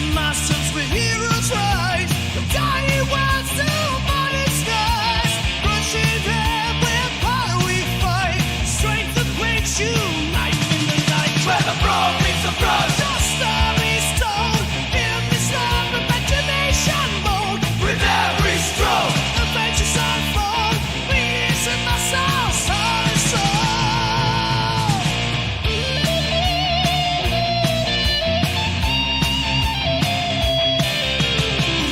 Minis-N-Muscles, we're heroes rise. The dying world's too modest skies. Crushing air, we're power we fight. Strength that breaks you, light in the light. Where the brawn meets the brush. The story's told in this long imagination mode. With every stroke, adventures unfold. Minis-N-Muscles, heart and soul.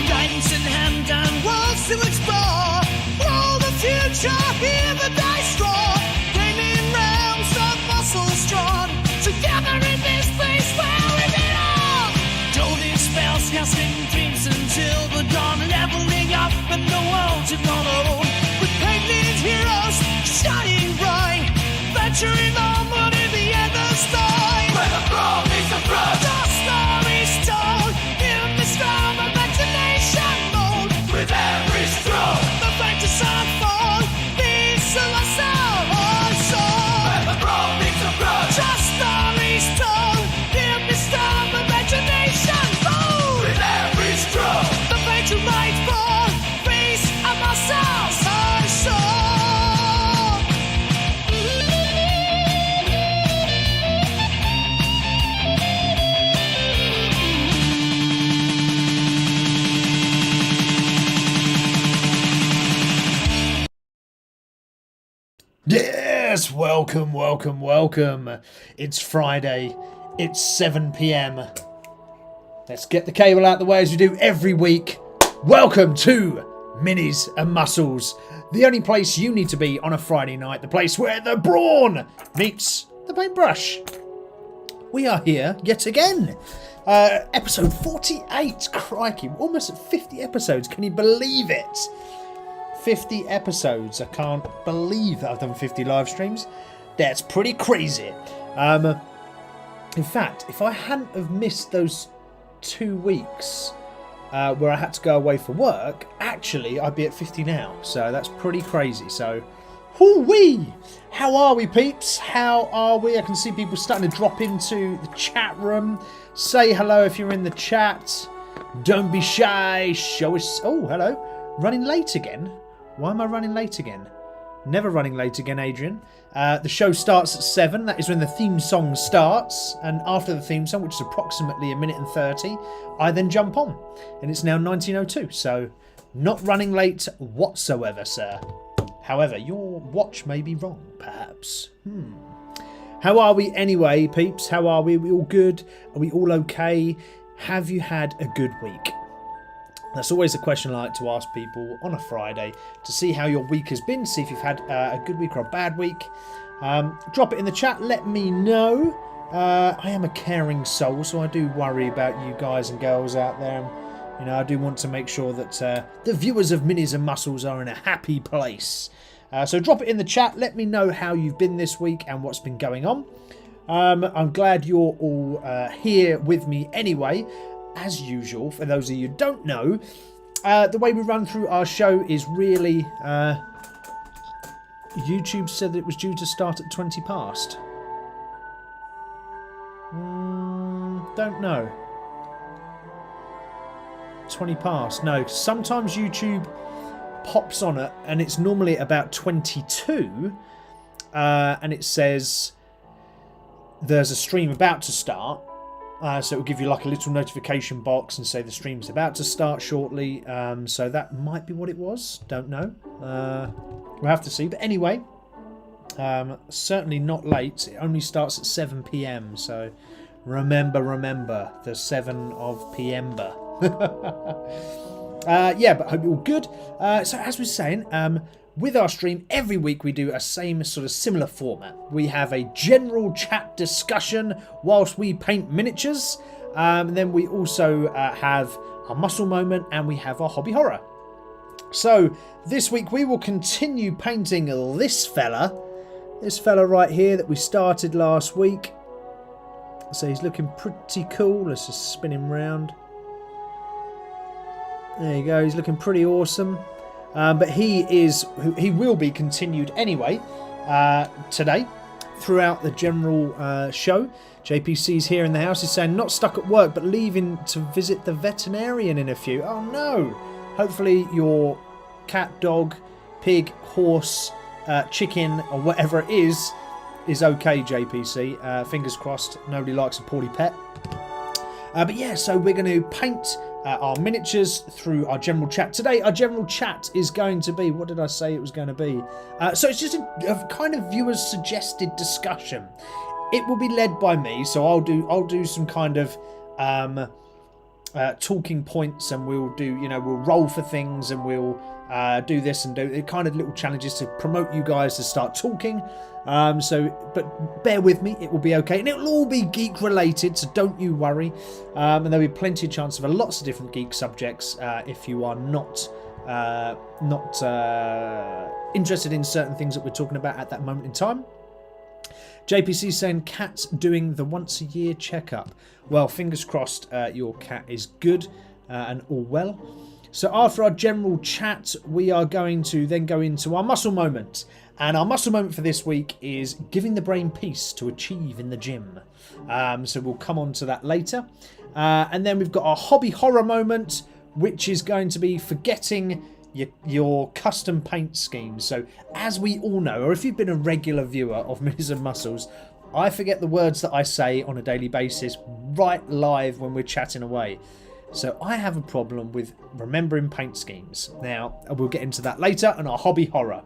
Guidance in hand and worlds to explore. Roll the future, hear the dice roll. Gaming realms of muscles drawn. Together in this place where we belong. Doting spells, casting dreams until the dawn. Leveling up and the world's your own. With painted heroes shining bright. Venturing onward in the endless night. Where the brawn meets the brush. The story's told in this strong imagination mode. With every stroke, the vengeance unfold. Minis-N-Muscles, soul. Where the brawn meets the brush. The story's told in this strong imagination mode. With every stroke, the fate you might fall. Minis-N-Muscles, heart and soul. Yes, welcome, welcome, welcome. It's Friday. It's 7 p.m. Let's get the cable out the way as we do every week. Welcome to Minis-N-Muscles, the only place you need to be on a Friday night, the place where the brawn meets the paintbrush. We are here yet again. Episode 48. Crikey, almost at 50 episodes. Can you believe it? 50 episodes. I can't believe that I've done 50 live streams. That's pretty crazy. In fact, if I hadn't have missed those 2 weeks where I had to go away for work, actually I'd be at 50 now. So that's pretty crazy. So, hoo-wee! How are we, peeps? How are we? I can see people starting to drop into the chat room. Say hello if you're in the chat. Don't be shy. Show us... Oh, hello. Running late again? Why am I running late again? Never running late again, Adrian. The show starts at 7. That is when the theme song starts. And after the theme song, which is approximately 1 minute and 30, I then jump on. And it's now 19:02. So not running late whatsoever, sir. However, your watch may be wrong, perhaps. How are we anyway, peeps? How are we? Are we all good? Are we all okay? Have you had a good week? That's always a question I like to ask people on a Friday to see how your week has been, see if you've had a good week or a bad week. Drop it in the chat, let me know. I am a caring soul, so I do worry about you guys and girls out there. You know, I do want to make sure that the viewers of Minis-N-Muscles are in a happy place. So drop it in the chat, let me know how you've been this week and what's been going on. I'm glad you're all here with me anyway. As usual, for those of you who don't know, the way we run through our show is really... YouTube said that it was due to start at 20 past. Don't know. 20 past. No, sometimes YouTube pops on it and it's normally about 22 and it says there's a stream about to start. So it will give you like a little notification box and say the stream's about to start shortly. So that might be what it was. Don't know. We'll have to see. But anyway, certainly not late. It only starts at 7 p.m. So remember the 7 of p.m.ber. Yeah, but I hope you're all good. So as we're saying, with our stream, every week we do a same sort of similar format. We have a general chat discussion whilst we paint miniatures. Then we also have our muscle moment and we have our hobby horror. So this week we will continue painting this fella right here that we started last week. So he's looking pretty cool. Let's just spin him round. There you go. He's looking pretty awesome. But he will be continued anyway today throughout the general show. JPC's here in the house. He's saying not stuck at work but leaving to visit the veterinarian in a few. Oh no! Hopefully your cat, dog, pig, horse, chicken or whatever it is okay, JPC. Fingers crossed. Nobody likes a poorly pet. But yeah, so we're going to paint our miniatures through our general chat. Today, our general chat is going to be... What did I say it was going to be? So it's just a kind of viewers' suggested discussion. It will be led by me, so I'll do some kind of talking points, and we'll do, we'll roll for things, and we'll do this and do kind of little challenges to promote you guys to start talking. But bear with me, it will be okay, and it will all be geek related, so don't you worry. And there'll be plenty of chance for lots of different geek subjects if you are not interested in certain things that we're talking about at that moment in time. JPC saying cat's doing the once a year checkup. Well, fingers crossed your cat is good and all well. So after our general chat, we are going to then go into our muscle moment. And our muscle moment for this week is giving the brain peace to achieve in the gym. So we'll come on to that later. And then we've got our hobby horror moment, which is going to be forgetting your custom paint schemes. So as we all know, or if you've been a regular viewer of Minis-N-Muscles, I forget the words that I say on a daily basis right live when we're chatting away. So I have a problem with remembering paint schemes. Now, we'll get into that later on our hobby horror.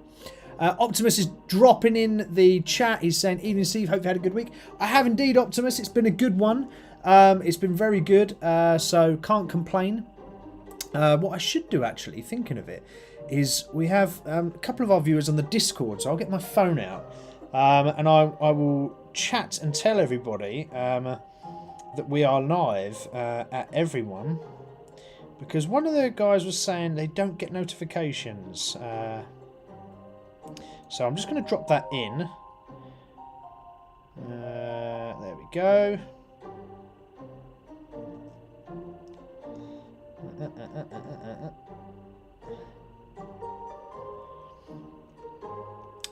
Optimus is dropping in the chat. He's saying, "Evening, Steve. Hope you had a good week." I have indeed, Optimus. It's been a good one. It's been very good, so can't complain. What I should do, actually, thinking of it, is we have a couple of our viewers on the Discord, so I'll get my phone out and I will chat and tell everybody that we are live at everyone, because one of the guys was saying they don't get notifications. So I'm just going to drop that in. There we go.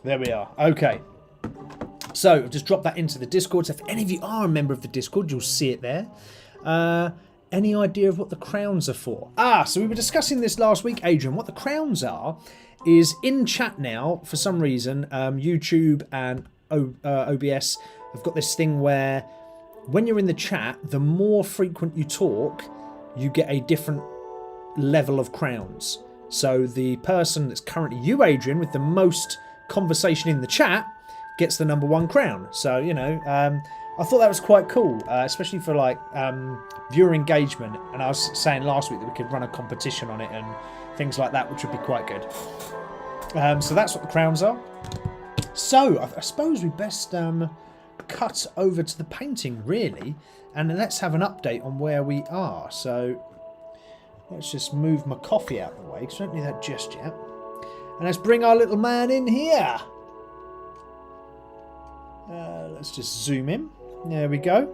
There we are. Okay. So I've just dropped that into the Discord. So if any of you are a member of the Discord, you'll see it there. Any idea of what the crowns are for? So we were discussing this last week, Adrian. What the crowns are is in chat now, for some reason, YouTube and OBS have got this thing where when you're in the chat, the more frequent you talk, you get a different level of crowns. So the person that's currently you, Adrian, with the most conversation in the chat gets the #1 crown. So, I thought that was quite cool, especially for like viewer engagement. And I was saying last week that we could run a competition on it and things like that, which would be quite good. So that's what the crowns are. So I suppose we best cut over to the painting, really, and let's have an update on where we are. So let's just move my coffee out of the way, because I don't need that just yet. And let's bring our little man in here. Let's just zoom in. There we go.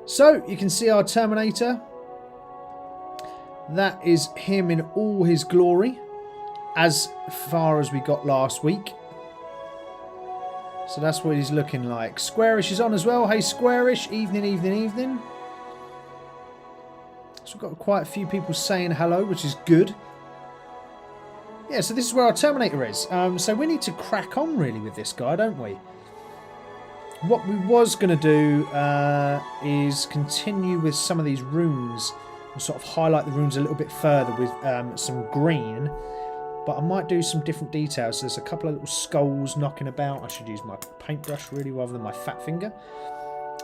So you can see our Terminator. That is him in all his glory, as far as we got last week. So that's what he's looking like. Squarish is on as well. Hey Squarish, evening, evening, evening. So we've got quite a few people saying hello, which is good. Yeah, so this is where our Terminator is. So we need to crack on really with this guy, don't we? What we was going to do is continue with some of these runes and sort of highlight the runes a little bit further with some green. But I might do some different details. So there's a couple of little skulls knocking about. I should use my paintbrush really rather than my fat finger.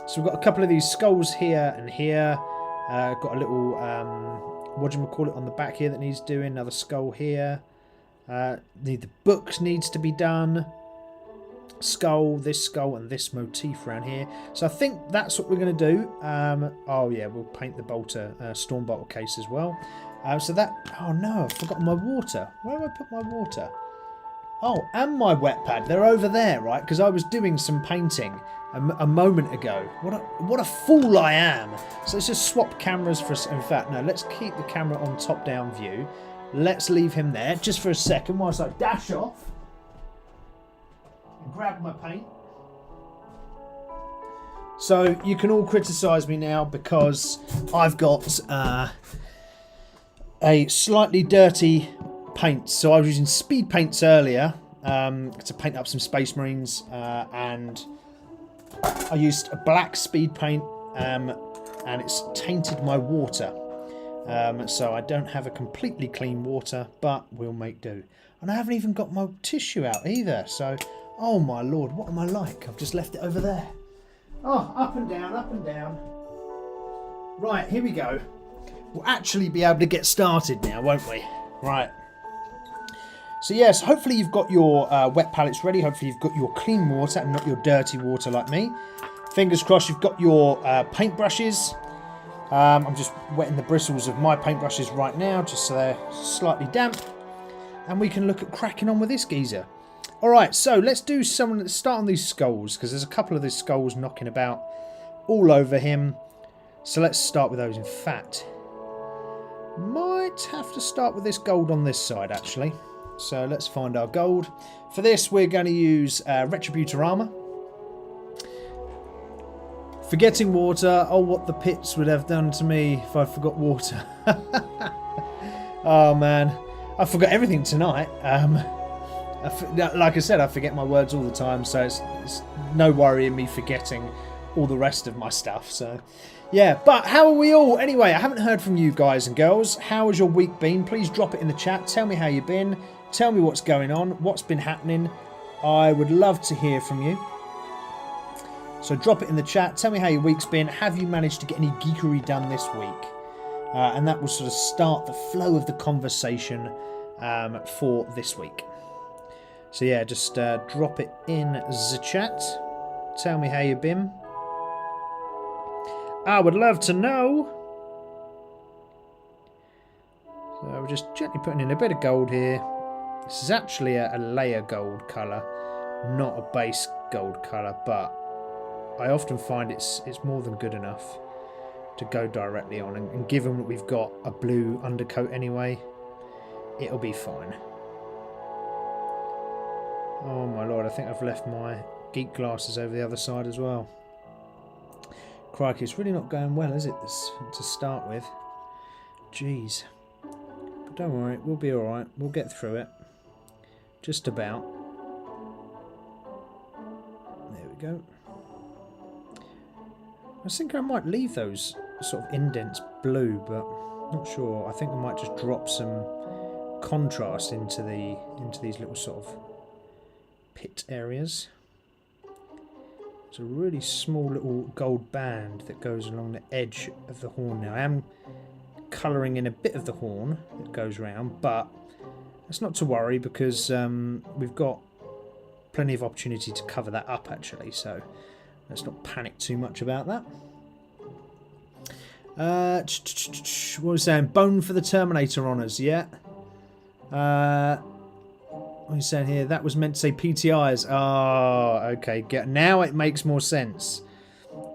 So we've got a couple of these skulls here and here. Got a little, whatchamacallit on the back here that needs doing. Another skull here. The books needs to be done. Skull, this skull, and this motif around here. So I think that's what we're going to do. Oh yeah, we'll paint the bolter, storm bottle case as well. So that... Oh no, I've forgotten my water. Where have I put my water? Oh, and my wet pad. They're over there, right? Because I was doing some painting a moment ago. What a fool I am. So let's just swap cameras for... In fact, no, let's keep the camera on top-down view. Let's leave him there just for a second whilst I dash off and grab my paint. So you can all criticise me now because I've got a slightly dirty paint. So I was using speed paints earlier to paint up some Space Marines, and I used a black speed paint, and it's tainted my water. So I don't have a completely clean water, but we'll make do. And I haven't even got my tissue out either. So, oh my lord, what am I like? I've just left it over there. Oh, up and down, up and down. Right, here we go. We'll actually be able to get started now, won't we? Right. So yes, hopefully you've got your wet palettes ready. Hopefully you've got your clean water and not your dirty water like me. Fingers crossed you've got your paint brushes. I'm just wetting the bristles of my paintbrushes right now, just so they're slightly damp. And we can look at cracking on with this geezer. Alright, so let's start on these skulls, because there's a couple of these skulls knocking about all over him. So let's start with those. In fact, might have to start with this gold on this side, actually. So let's find our gold. For this, we're going to use Retributor Armour. Forgetting water. Oh, what the pits would have done to me if I forgot water. Oh, man. I forgot everything tonight. Like I said, I forget my words all the time, so it's no worry in me forgetting all the rest of my stuff. So, yeah. But how are we all? Anyway, I haven't heard from you guys and girls. How has your week been? Please drop it in the chat. Tell me how you've been. Tell me what's going on. What's been happening. I would love to hear from you. So drop it in the chat. Tell me how your week's been. Have you managed to get any geekery done this week? And that will sort of start the flow of the conversation for this week. So yeah, just drop it in the chat. Tell me how you've been. I would love to know. So we're just gently putting in a bit of gold here. This is actually a layer gold colour, not a base gold colour, but I often find it's more than good enough to go directly on, and given that we've got a blue undercoat anyway, it'll be fine. Oh my lord, I think I've left my geek glasses over the other side as well. Crikey, it's really not going well, is it, to start with? Jeez. But don't worry, we'll be alright. We'll get through it. Just about. There we go. I was thinking I might leave those sort of indents blue, but not sure. I think I might just drop some contrast into these little sort of pit areas. It's a really small little gold band that goes along the edge of the horn now. I am colouring in a bit of the horn that goes round, but that's not to worry because we've got plenty of opportunity to cover that up actually, so let's not panic too much about that. What was I saying? Bone for the Terminator honours, yeah. What are you saying here? That was meant to say PTIs. Oh, okay. Now it makes more sense.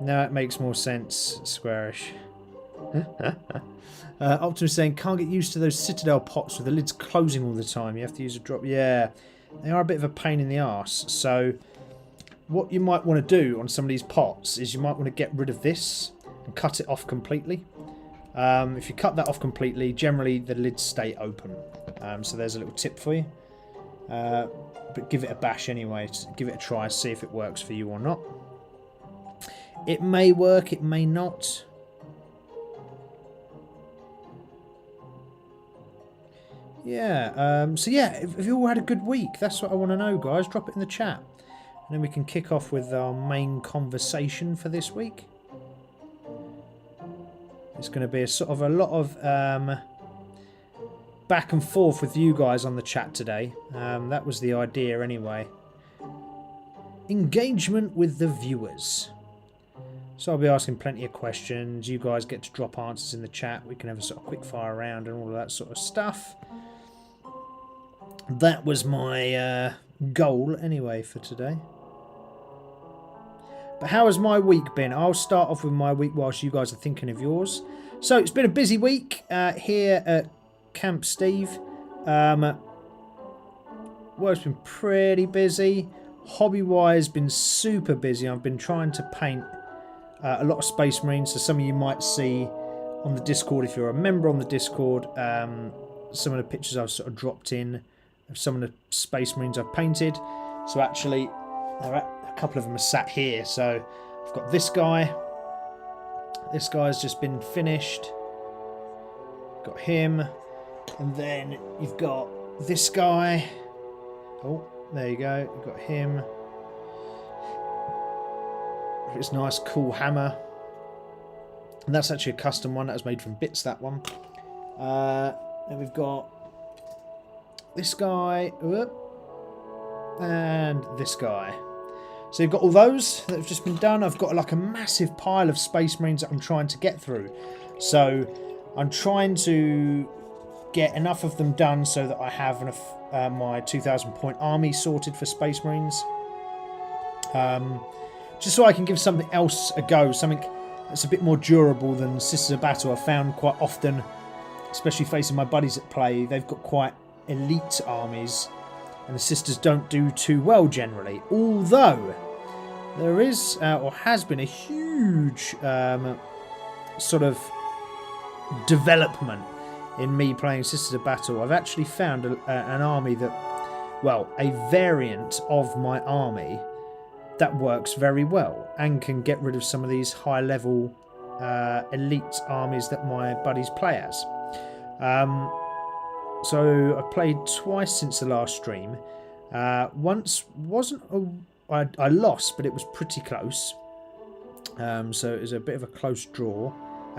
Now it makes more sense, Squarish. Optimus saying, can't get used to those Citadel pots with the lids closing all the time. You have to use a drop. Yeah, they are a bit of a pain in the arse. So what you might want to do on some of these pots is you might want to get rid of this and cut it off completely. If you cut that off completely, generally the lids stay open. So there's a little tip for you. But give it a bash anyway. Give it a try, see if it works for you or not. It may work, it may not. Yeah, so yeah, have you all had a good week? That's what I want to know, guys. Drop it in the chat. And then we can kick off with our main conversation for this week. It's going to be a lot of back and forth with you guys on the chat today. That was the idea anyway. Engagement with the viewers. So I'll be asking plenty of questions. You guys get to drop answers in the chat. We can have a sort of quick fire round and all of that sort of stuff. That was my goal anyway for today. But how has my week been? I'll start off with my week whilst you guys are thinking of yours. So it's been a busy week here at Camp Steve. Work's been pretty busy. Hobby-wise, been super busy. I've been trying to paint a lot of Space Marines. So some of you might see on the Discord, if you're a member on the Discord, some of the pictures I've sort of dropped in of some of the Space Marines I've painted. So actually, a couple of them are sat here. So I've got this guy. This guy's just been finished. Got him. And then you've got this guy. Oh, there you go. You've got him. It's a nice, cool hammer. And that's actually a custom one. That was made from bits, that one. Then we've got this guy. And this guy. So you've got all those that have just been done. I've got like a massive pile of Space Marines that I'm trying to get through. So I'm trying to get enough of them done so that I have enough my 2,000 point army sorted for Space Marines. Just so I can give something else a go, something that's a bit more durable than Sisters of Battle. I've found quite often, especially facing my buddies at play, they've got quite elite armies, and the Sisters don't do too well generally. Although there is, or has been, a huge sort of development in me playing Sisters of Battle. I've actually found an army that, well, a variant of my army that works very well and can get rid of some of these high level elite armies that my buddies play as. So I played twice since the last stream. Once wasn't I lost, but it was pretty close. So it was a bit of a close draw.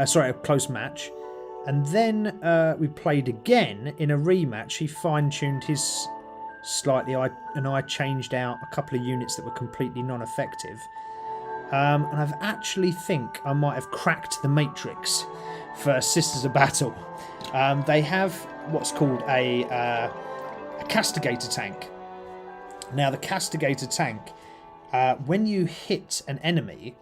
Sorry, a close match. And then we played again in a rematch. He fine-tuned his slightly, and I changed out a couple of units that were completely non-effective. And I've actually think I might have cracked the matrix for Sisters of Battle. They have what's called a castigator tank. Now the castigator tank, when you hit an enemy,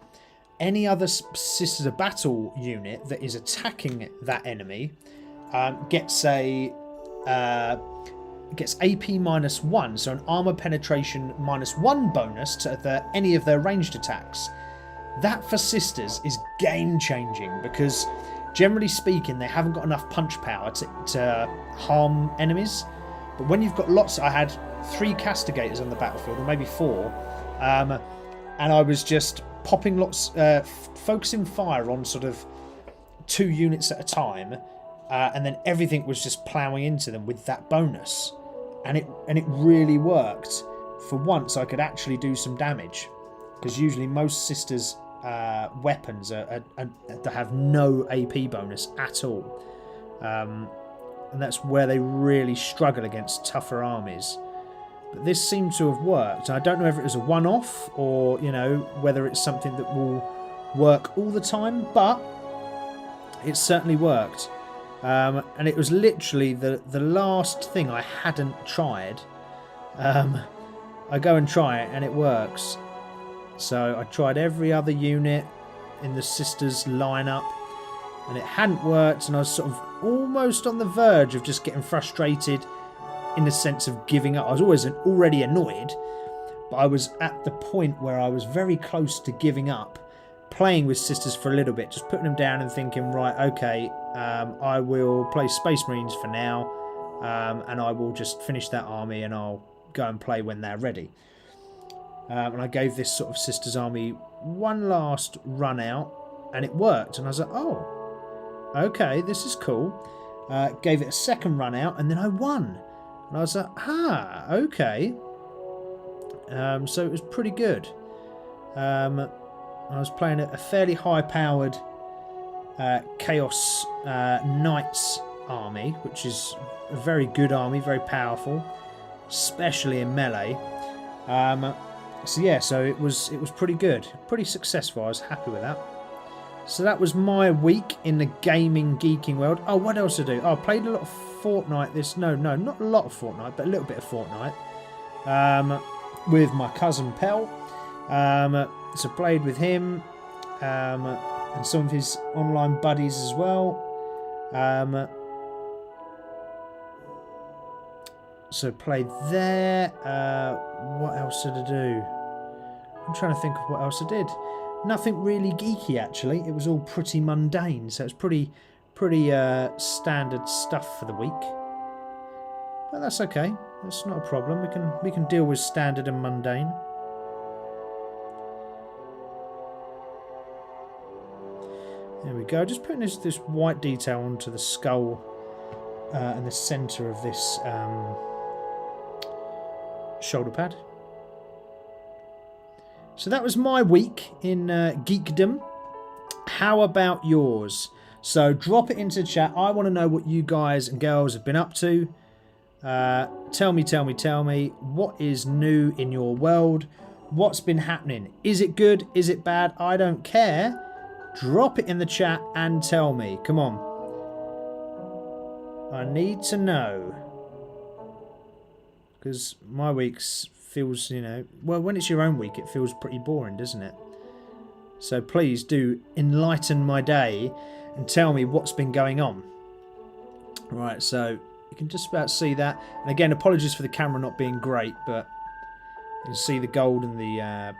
any other Sisters of Battle unit that is attacking that enemy gets AP -1, so an armor penetration -1 bonus to any of their ranged attacks. That for Sisters is game changing because generally speaking they haven't got enough punch power to harm enemies. But when you've got lots, I had 3 castigators on the battlefield, or maybe 4, and I was just popping lots, focusing fire on sort of 2 units at a time, and then everything was just ploughing into them with that bonus, and it really worked. For once, I could actually do some damage, because usually most Sisters' weapons have no AP bonus at all, and that's where they really struggle against tougher armies. But this seemed to have worked. I don't know if it was a one-off or, you know, whether it's something that will work all the time, but it certainly worked. And it was literally the last thing I hadn't tried. I go and try it and it works. So I tried every other unit in the Sisters lineup and it hadn't worked, and I was sort of almost on the verge of just getting frustrated in the sense of giving up. I was already annoyed, but I was at the point where I was very close to giving up playing with Sisters for a little bit, just putting them down and thinking, right, okay, I will play Space Marines for now, and I will just finish that army and I'll go and play when they're ready. And I gave this sort of Sisters army one last run out and it worked, and I was like, oh, okay, this is cool. Gave it a second run out and then I won. And I was like, okay. So it was pretty good. I was playing a fairly high-powered Chaos Knights army, which is a very good army, very powerful, especially in melee. So yeah, so it was pretty good, pretty successful. I was happy with that. So that was my week in the gaming geeking world. Oh, what else did I do? Oh, I played a lot of Fortnite. No, not a lot of Fortnite, but a little bit of Fortnite with my cousin Pell. So played with him and some of his online buddies as well. So played there. What else did I do? I'm trying to think of what else I did. Nothing really geeky, actually. It was all pretty mundane, so it's pretty standard stuff for the week. But that's okay. That's not a problem. We can deal with standard and mundane. There we go. Just putting this white detail onto the skull and the centre of this shoulder pad. So that was my week in geekdom. How about yours? So drop it into chat. I want to know what you guys and girls have been up to. Tell me what is new in your world. What's been happening? Is it good? Is it bad? I don't care. Drop it in the chat and tell me. Come on. I need to know. Because my week's feels, you know... Well, when it's your own week, it feels pretty boring, doesn't it? So please do enlighten my day and tell me what's been going on. Right, so you can just about see that. And again, apologies for the camera not being great, but you can see the gold and the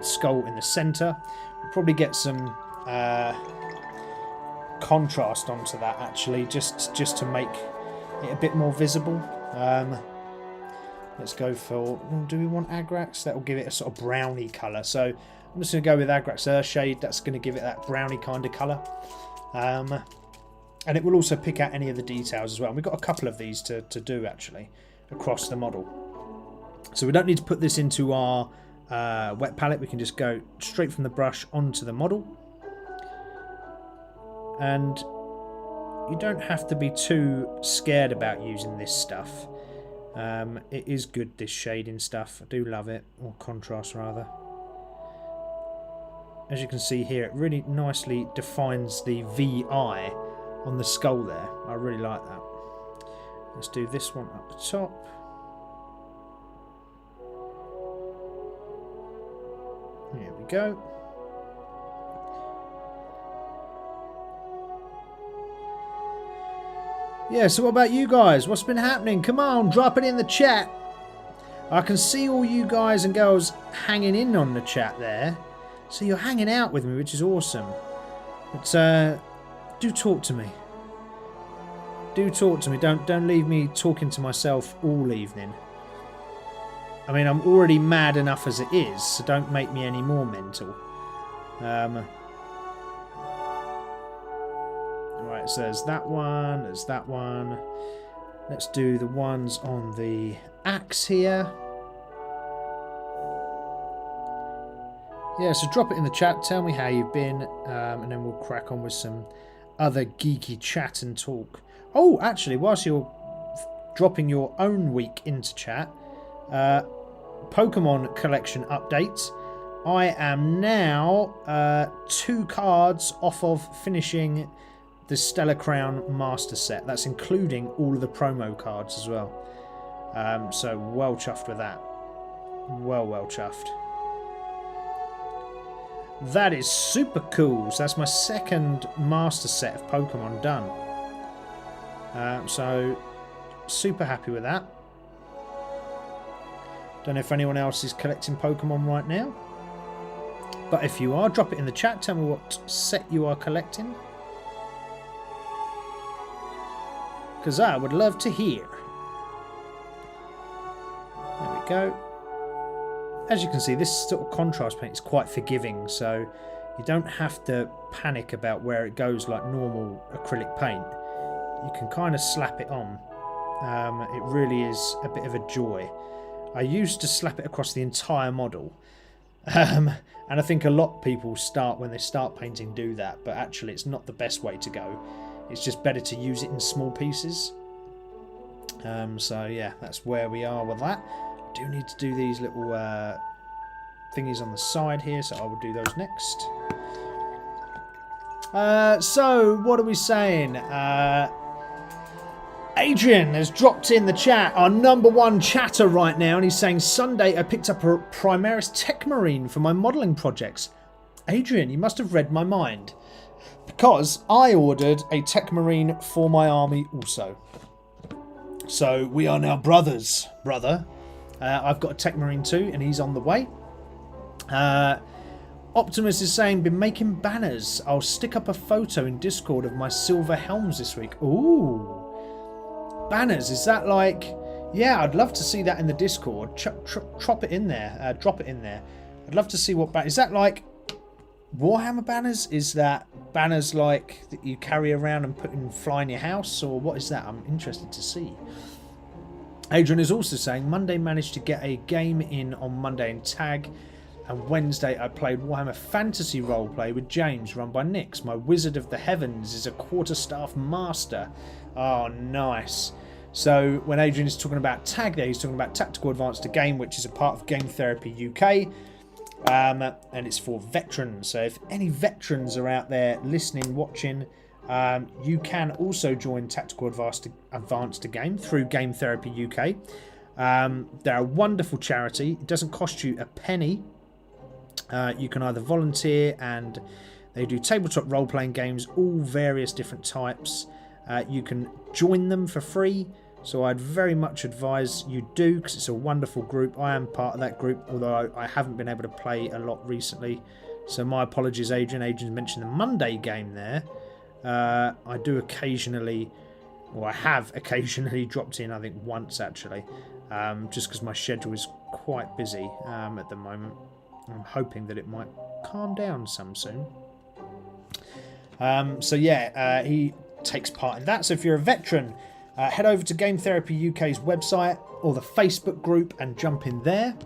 skull in the centre. We'll probably get some contrast onto that, actually, just to make it a bit more visible. Let's go for... Do we want Agrax? That will give it a sort of browny colour. So I'm just going to go with Agrax Earthshade. That's going to give it that browny kind of colour. And it will also pick out any of the details as well. And we've got a couple of these to do, actually, across the model. So we don't need to put this into our wet palette. We can just go straight from the brush onto the model. And you don't have to be too scared about using this stuff. It is good, this shading stuff. I do love it, or contrast rather. As you can see here, it really nicely defines the VI on the skull there. I really like that. Let's do this one up the top. Here we go. Yeah, so what about you guys? What's been happening? Come on, drop it in the chat. I can see all you guys and girls hanging in on the chat there. So you're hanging out with me, which is awesome. But do talk to me. Do talk to me. Don't leave me talking to myself all evening. I mean, I'm already mad enough as it is, so don't make me any more mental. Right, so there's that one, there's that one. Let's do the ones on the axe here. Yeah, so drop it in the chat, tell me how you've been, and then we'll crack on with some other geeky chat and talk. Oh, actually, whilst you're dropping your own week into chat, Pokemon collection updates. I am now 2 cards off of finishing the Stellar Crown Master Set. That's including all of the promo cards as well. So well chuffed with that. Well chuffed. That is super cool. So that's my 2nd Master Set of Pokemon done. So super happy with that. Don't know if anyone else is collecting Pokemon right now. But if you are, drop it in the chat. Tell me what set you are collecting. Because I would love to hear. There we go. As you can see, this sort of contrast paint is quite forgiving, so you don't have to panic about where it goes like normal acrylic paint. You can kind of slap it on. It really is a bit of a joy. I used to slap it across the entire model. And I think a lot of people start, when they start painting, do that, but actually it's not the best way to go. It's just better to use it in small pieces. So yeah, that's where we are with that. I do need to do these little thingies on the side here, so I will do those next. So what are we saying? Adrian has dropped in the chat, our #1 chatter right now, and he's saying, Sunday I picked up a Primaris Tech Marine for my modelling projects. Adrian, you must have read my mind, because I ordered a Tech Marine for my army also. So we are now brothers, brother. I've got a Tech Marine too, and he's on the way. Optimus is saying, been making banners. I'll stick up a photo in Discord of my silver helms this week. Ooh. Banners, is that like... Yeah, I'd love to see that in the Discord. Drop it in there. Drop it in there. I'd love to see what... Is that like Warhammer banners? Is that banners like that you carry around and put in fly in your house? Or what is that? I'm interested to see. Adrian is also saying, Monday managed to get a game in on Monday in Tag. And Wednesday I played Warhammer Fantasy Roleplay with James, run by Nix. My Wizard of the Heavens is a quarterstaff master. Oh, nice. So when Adrian is talking about Tag there, he's talking about Tactical Advanced Game, which is a part of Game Therapy UK. And it's for veterans. So if any veterans are out there listening, watching, you can also join Tactical Advanced Game through Game Therapy UK. They're a wonderful charity. It doesn't cost you a penny. You can either volunteer, and they do tabletop role-playing games, all various different types. You can join them for free, so I'd very much advise you do, because it's a wonderful group. I am part of that group, although I haven't been able to play a lot recently, so my apologies, Adrian. Adrian's mentioned the Monday game there. I do occasionally, or I have occasionally dropped in, I think once actually, just because my schedule is quite busy at the moment. I'm hoping that it might calm down some soon. So yeah, he takes part in that. So if you're a veteran, head over to Game Therapy UK's website or the Facebook group and jump in there.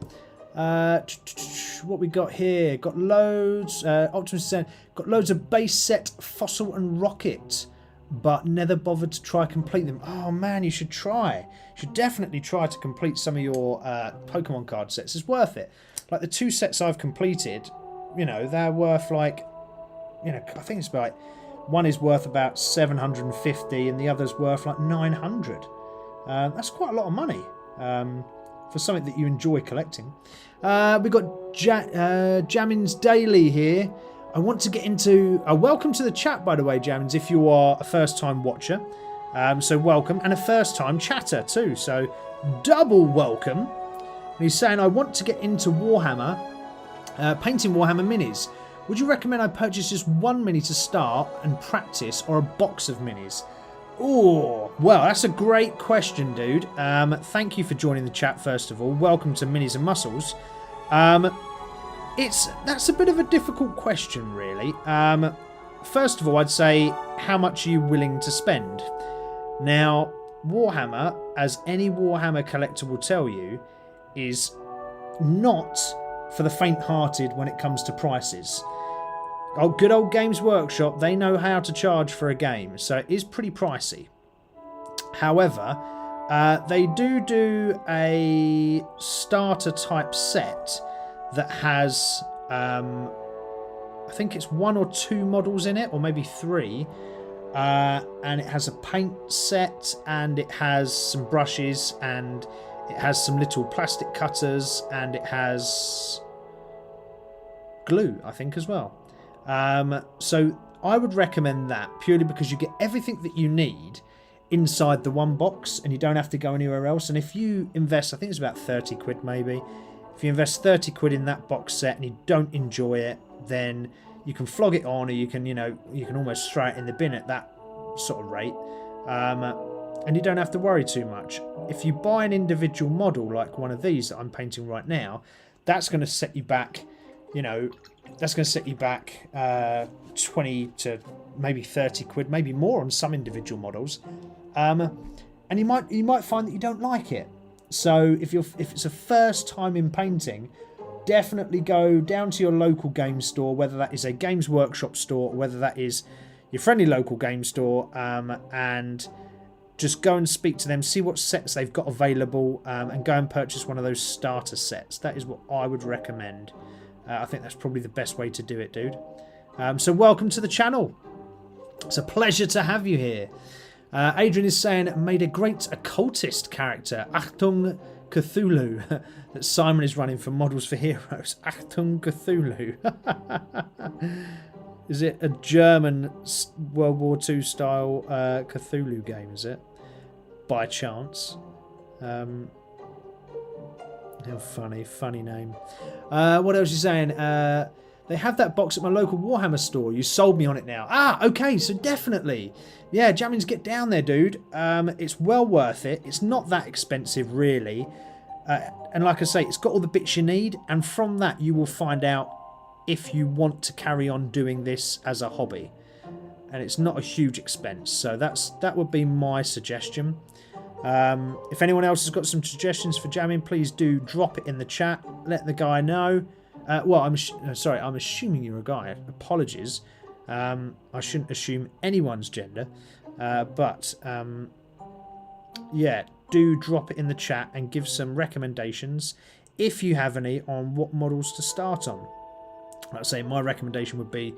What we got here? Got loads. Optimus said, got loads of base set Fossil and Rocket, but never bothered to try complete them. Oh man, you should try. You should definitely try to complete some of your Pokemon card sets. It's worth it. Like the 2 sets I've completed, you know, they're worth like, you know, I think it's about, one is worth about 750 and the other's worth like 900. That's quite a lot of money for something that you enjoy collecting. We've got Jammins Daily here. I want to get into... welcome to the chat, by the way, Jammins, if you are a first-time watcher. So welcome, and a first-time chatter too, so double welcome. And he's saying, I want to get into Warhammer, painting Warhammer minis. Would you recommend I purchase just one mini to start and practice, or a box of minis? Oh, well, that's a great question, dude. Thank you for joining the chat, first of all. Welcome to Minis-N-Muscles. That's a bit of a difficult question, really. First of all, I'd say, how much are you willing to spend? Now, Warhammer, as any Warhammer collector will tell you, is not for the faint-hearted when it comes to prices. Oh, good old Games Workshop, they know how to charge for a game, so it is pretty pricey. However, they do a starter type set that has, I think it's 1 or 2 models in it, or maybe 3. And it has a paint set, and it has some brushes, and it has some little plastic cutters, and it has glue, I think, as well. So I would recommend that, purely because you get everything that you need inside the one box, and you don't have to go anywhere else. And if you invest, I think it's about 30 quid maybe. If you invest 30 quid in that box set and you don't enjoy it, then you can flog it on, or you can, you know, you can almost throw it in the bin at that sort of rate. And you don't have to worry too much. If you buy an individual model like one of these that I'm painting right now, that's going to set you back, you know, that's going to set you back 20 to maybe 30 quid, maybe more on some individual models. And you might find that you don't like it. So if it's a first time in painting, definitely go down to your local game store, whether that is a Games Workshop store, or whether that is your friendly local game store, and just go and speak to them, see what sets they've got available, and go and purchase one of those starter sets. That is what I would recommend. I think that's probably the best way to do it, dude. So welcome to the channel. It's a pleasure to have you here. Adrian is saying, made a great occultist character, Achtung Cthulhu, that Simon is running for Models for Heroes. Achtung Cthulhu. Is it a German World War II style Cthulhu game, is it? By chance. How funny name. What else are you saying? They have that box at my local Warhammer store. You sold me on it now. Ah, okay, so definitely. Yeah, Jammins, get down there, dude. It's well worth it. It's not that expensive, really. And like I say, it's got all the bits you need. And from that, you will find out if you want to carry on doing this as a hobby. And it's not a huge expense. So that would be my suggestion. If anyone else has got some suggestions for jamming, please do drop it in the chat. Let the guy know. Well, I'm assuming you're a guy. Apologies. I shouldn't assume anyone's gender. But yeah, do drop it in the chat and give some recommendations, if you have any, on what models to start on. Like I say, my recommendation would be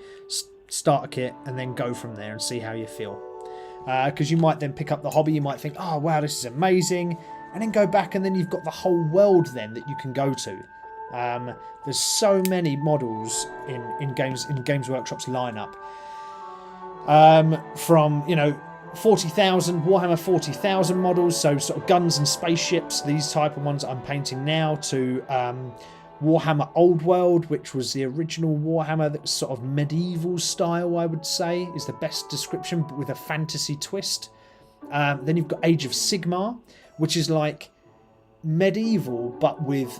start a kit and then go from there and see how you feel. Because you might then pick up the hobby, you might think, oh wow, this is amazing, and then go back and then you've got the whole world then that you can go to. There's so many models in Games Workshop's lineup, from 40,000 Warhammer 40,000 models, so sort of guns and spaceships, these type of ones that I'm painting now, to Warhammer Old World, which was the original Warhammer, that's sort of medieval style, I would say is the best description, but with a fantasy twist. Then you've got Age of Sigmar, which is like medieval but with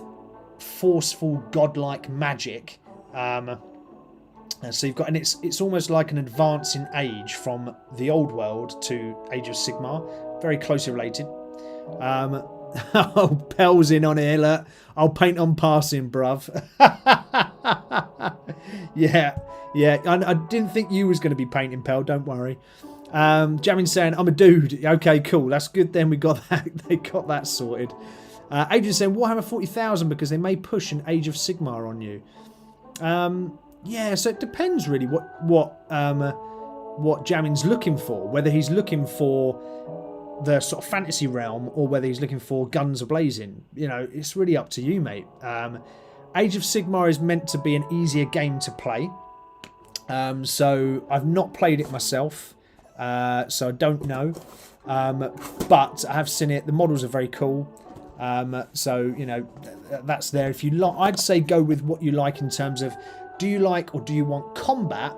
forceful godlike magic. So you've got, and it's almost like an advance in age from the Old World to Age of Sigmar, very closely related. Oh, Pell's in on here, look. I'll paint on passing, bruv. yeah. I didn't think you was going to be painting, Pell, don't worry. Jamming saying, I'm a dude. Okay, cool. That's good then. We got that. They got that sorted. Adrian saying, Warhammer 40,000 because they may push an Age of Sigmar on you. Yeah, so it depends really what Jamming's looking for. Whether he's looking for the sort of fantasy realm or whether he's looking for guns a-blazing. It's really up to you, mate. Age of Sigmar is meant to be an easier game to play. So I've not played it myself, so I don't know. But I have seen it. The models are very cool. So, that's there. If you like, I'd say go with what you like in terms of, do you like or do you want combat,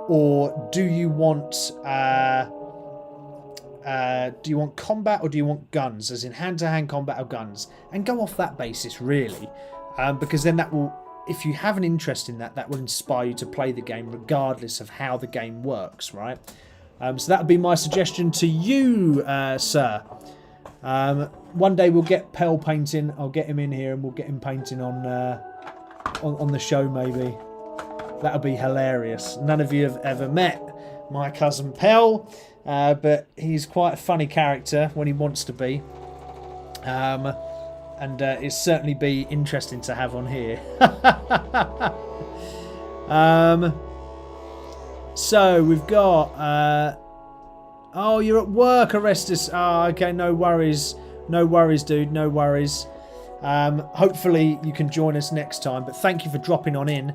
or do you want combat or do you want guns, as in hand-to-hand combat or guns, and go off that basis really, because then that will, if you have an interest in that will inspire you to play the game regardless of how the game works, right? So that would be my suggestion to you, sir. One day we'll get Pell painting. I'll get him in here and we'll get him painting on the show maybe. That'll be hilarious. None of you have ever met my cousin Pell, but he's quite a funny character when he wants to be. And it'll certainly be interesting to have on here. So we've got... oh, you're at work, Orestes. Oh, okay, no worries. No worries, dude. No worries. Hopefully you can join us next time, but thank you for dropping on in.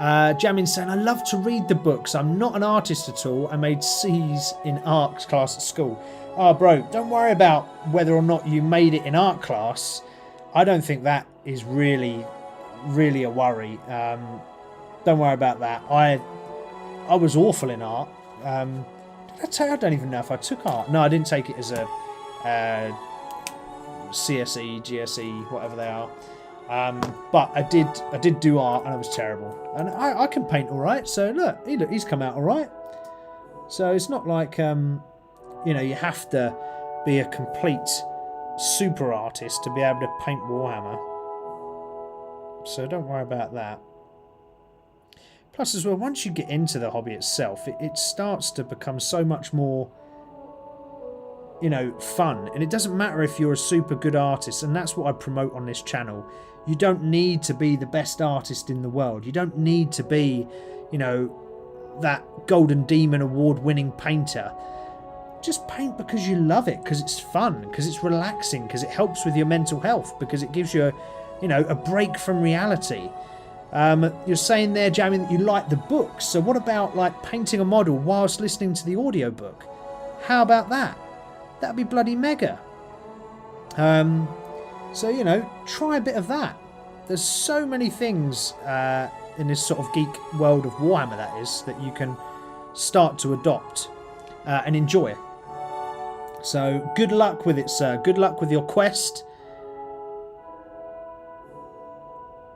Jamin saying, I love to read the books. I'm not an artist at all. I made C's in art class at school. Oh, bro, don't worry about whether or not you made it in art class. I don't think that is really a worry. Don't worry about that. I was awful in art. Did I tell you? I don't even know if I took art. No, I didn't take it as a CSE, GSE, whatever they are. But I did do art, and I was terrible. And I can paint all right. So look, he's come out all right. So it's not like you have to be a complete super artist to be able to paint Warhammer. So don't worry about that. Plus, as well, once you get into the hobby itself, it starts to become so much more, fun. And it doesn't matter if you're a super good artist, and that's what I promote on this channel. You don't need to be the best artist in the world. You don't need to be, that Golden Demon award-winning painter. Just paint because you love it, because it's fun, because it's relaxing, because it helps with your mental health, because it gives you a break from reality. You're saying there, Jamie, that you like the books. So what about like painting a model whilst listening to the audiobook? How about that? That'd be bloody mega. So, try a bit of that. There's so many things in this sort of geek world of Warhammer, that is, that you can start to adopt and enjoy. So good luck with it, sir. Good luck with your quest.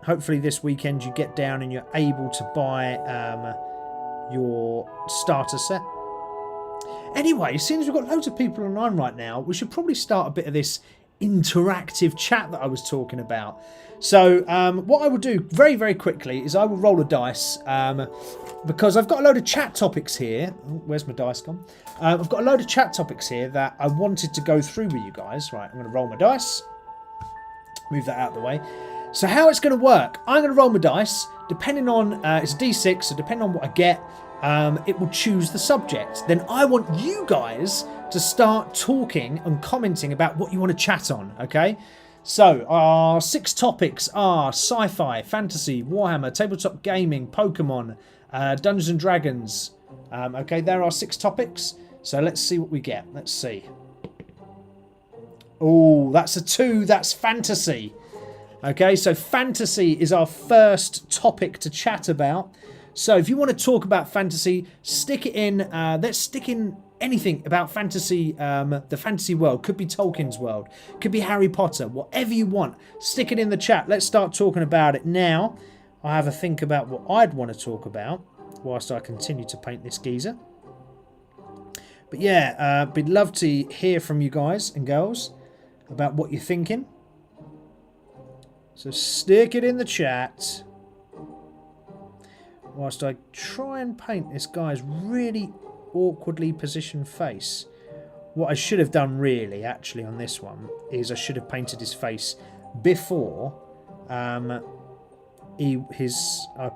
Hopefully this weekend you get down and you're able to buy your starter set. Anyway, seeing as we've got loads of people online right now, we should probably start a bit of this interactive chat that I was talking about. So what I will do very, very quickly is I will roll a dice because I've got a load of chat topics here. Oh, where's my dice gone? I've got a load of chat topics here that I wanted to go through with you guys. Right, I'm going to roll my dice. Move that out of the way. So how it's going to work, I'm going to roll my dice. Depending on, it's a D6, so depending on what I get, it will choose the subject. Then I want you guys to start talking and commenting about what you want to chat on, okay? So our 6 topics are sci-fi, fantasy, Warhammer, tabletop gaming, Pokemon, Dungeons and Dragons. Okay, there are 6 topics. So let's see what we get. Let's see. Oh, that's a 2. That's fantasy. Okay, so fantasy is our first topic to chat about. So if you want to talk about fantasy, stick it in. Let's stick in anything about fantasy, the fantasy world. Could be Tolkien's world. Could be Harry Potter. Whatever you want. Stick it in the chat. Let's start talking about it now. I have a think about what I'd want to talk about whilst I continue to paint this geezer. But yeah, we'd love to hear from you guys and girls about what you're thinking. So stick it in the chat whilst I try and paint this guy's really awkwardly positioned face. What I should have done really, actually, on this one is I should have painted his face before I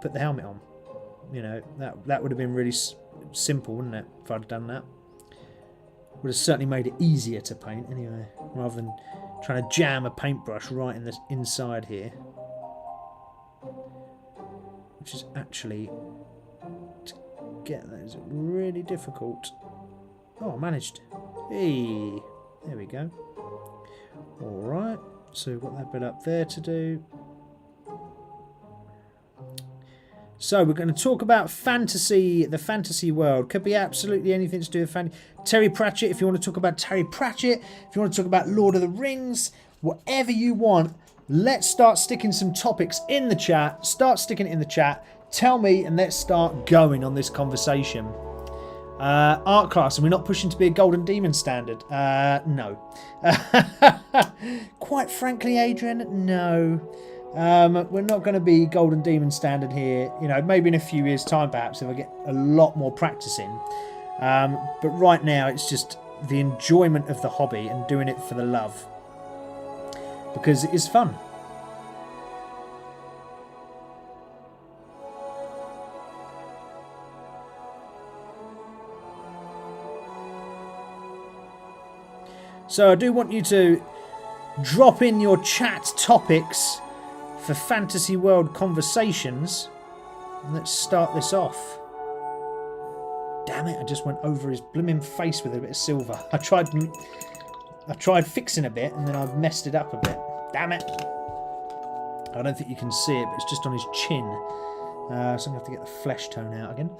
put the helmet on. You know, that would have been really simple, wouldn't it, if I'd done that? Would have certainly made it easier to paint anyway, rather than trying to jam a paintbrush right in the inside here, which is actually, to get that is really difficult. Oh, I managed. Hey, there we go. All right, so we've got that bit up there to do. So we're going to talk about fantasy, the fantasy world. Could be absolutely anything to do with fantasy. Terry Pratchett, if you want to talk about Terry Pratchett. If you want to talk about Lord of the Rings. Whatever you want. Let's start sticking some topics in the chat. Start sticking it in the chat. Tell me and let's start going on this conversation. Art class, and we're not pushing to be a golden demon standard. No. Quite frankly, Adrian, no. We're not going to be golden demon standard here. You know, maybe in a few years' time, perhaps, if I get a lot more practice in. But right now, it's just the enjoyment of the hobby and doing it for the love, because it is fun. So I do want you to drop in your chat topics for Fantasy World conversations. And let's start this off. Damn it, I just went over his blooming face with a bit of silver. I tried fixing a bit and then I messed it up a bit. Damn it. I don't think you can see it, but it's just on his chin. So I'm going to have to get the flesh tone out again.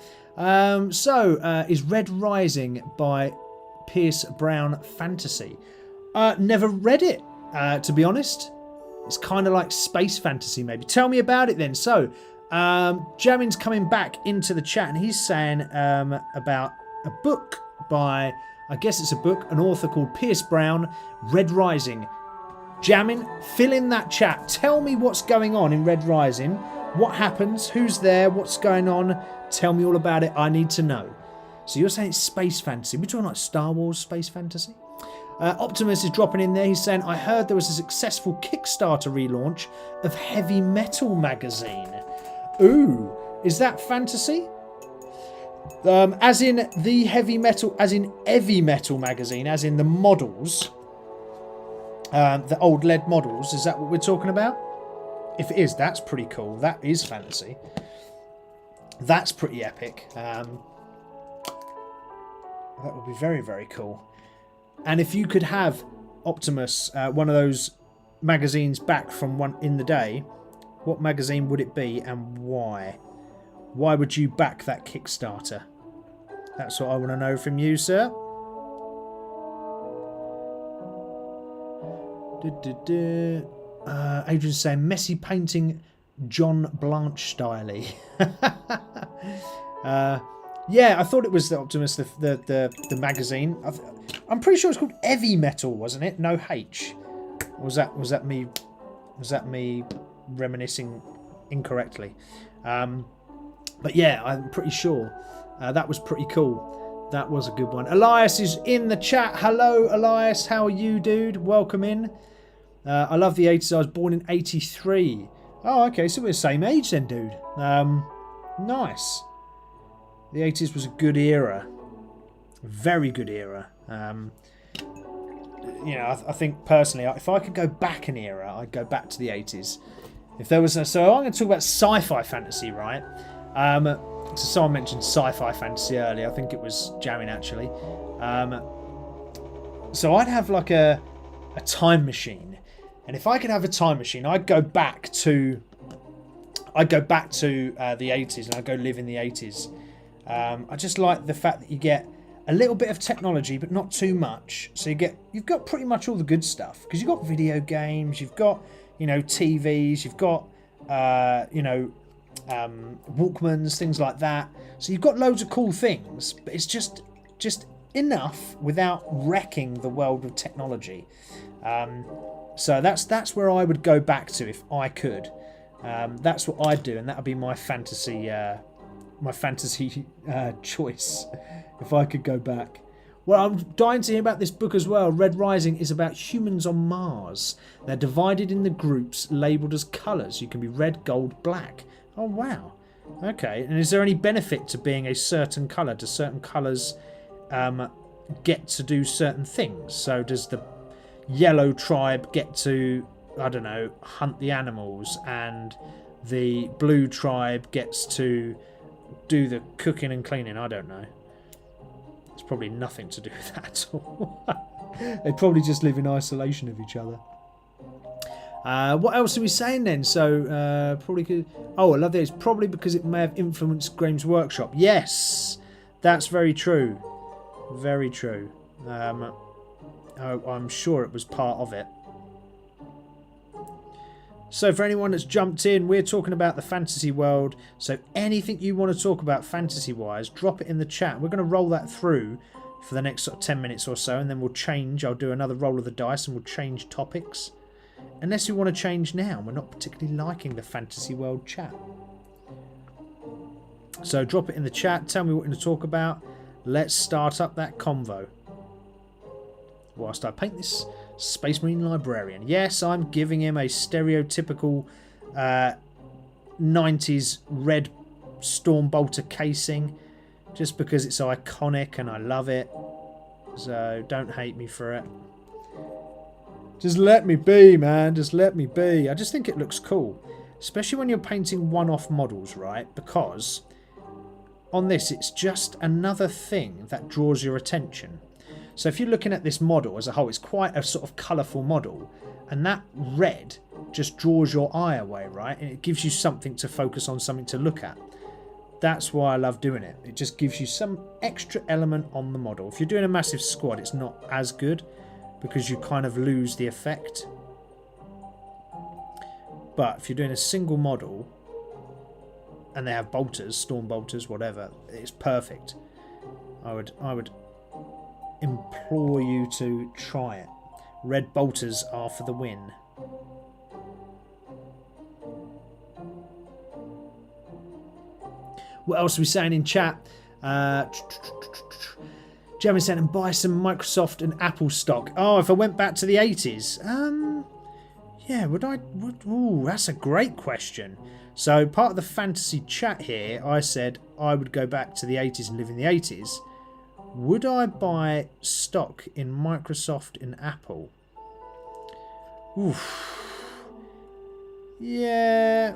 Is Red Rising by Pierce Brown fantasy? Never read it, to be honest. It's kind of like space fantasy, maybe. Tell me about it then. So, Jamin's coming back into the chat and he's saying about a book by, I guess it's a book, an author called Pierce Brown, Red Rising. Jamin, fill in that chat. Tell me what's going on in Red Rising. What happens? Who's there? What's going on? Tell me all about it. I need to know. So you're saying it's space fantasy. We're talking like Star Wars space fantasy? Optimus is dropping in there. He's saying, I heard there was a successful Kickstarter relaunch of Heavy Metal magazine. Ooh, is that fantasy? As in the Heavy Metal, as in Heavy Metal magazine, as in the models, the old lead models. Is that what we're talking about? If it is, that's pretty cool. That is fantasy. That's pretty epic. That would be very, very cool. And if you could have Optimus, one of those magazines back from one in the day, What magazine would it be and why? Why would you back that Kickstarter? That's what I want to know from you, sir. Adrian's saying messy painting John Blanche style-y. Yeah, I thought it was the Optimus, the magazine. I'm pretty sure it's called Heavy Metal, wasn't it? No H. Or was that me reminiscing incorrectly? But yeah, I'm pretty sure that was pretty cool. That was a good one. Elias is in the chat. Hello, Elias. How are you, dude? Welcome in. I love the 80s. I was born in 83. Oh, okay. So we're the same age then, dude. Nice. The 80s was a good era. Very good era. You know, I think personally, if I could go back an era, I'd go back to the 80s. If there was so I'm going to talk about sci-fi fantasy, right? So someone mentioned sci-fi fantasy earlier. I think it was Jamming actually. So I'd have like a time machine, and if I could have a time machine, I'd go back to the 80s, and I'd go live in the 80s. I just like the fact that you get a little bit of technology, but not too much. So you've got pretty much all the good stuff, because you've got video games, you've got TVs, you've got Walkmans, things like that. So you've got loads of cool things, but it's just enough without wrecking the world with technology. So that's where I would go back to if I could. That's what I'd do, and that would be my fantasy choice if I could go back. Well, I'm dying to hear about this book as well. Red Rising is about humans on Mars. They're divided into groups labelled as colours. You can be red, gold, black. Oh, wow. Okay. And is there any benefit to being a certain colour? Do certain colours get to do certain things? So does the yellow tribe get to, I don't know, hunt the animals, and the blue tribe gets to do the cooking and cleaning? I don't know. It's probably nothing to do with that at all. They probably just live in isolation of each other. What else are we saying then? So probably could. Oh, I love that. It's probably because it may have influenced Games Workshop. Yes, that's very true. Very true. I'm sure it was part of it. So for anyone that's jumped in, we're talking about the fantasy world. So anything you want to talk about fantasy-wise, drop it in the chat. We're going to roll that through for the next sort of 10 minutes or so, and then we'll change. I'll do another roll of the dice and we'll change topics. Unless you want to change now. We're not particularly liking the fantasy world chat. So drop it in the chat. Tell me what you're going to talk about. Let's start up that convo. Whilst I paint this Space Marine Librarian. Yes, I'm giving him a stereotypical 90s red Stormbolter casing, just because it's iconic and I love it. So don't hate me for it. Just let me be, man. Just let me be. I just think it looks cool, especially when you're painting one-off models, right? Because on this, it's just another thing that draws your attention. So if you're looking at this model as a whole, it's quite a sort of colourful model, and that red just draws your eye away, right? And it gives you something to focus on, something to look at. That's why I love doing it. It just gives you some extra element on the model. If you're doing a massive squad, it's not as good because you kind of lose the effect. But if you're doing a single model and they have bolters, storm bolters, whatever, it's perfect. I would implore you to try it. Red bolters are for the win. What else are we saying in chat? Jeremy said, and buy some Microsoft and Apple stock. Oh, if I went back to the 80s? Yeah, would I? Ooh, that's a great question. So part of the fantasy chat here, I said I would go back to the 80s and live in the 80s. Would I buy stock in Microsoft and Apple? Oof. Yeah,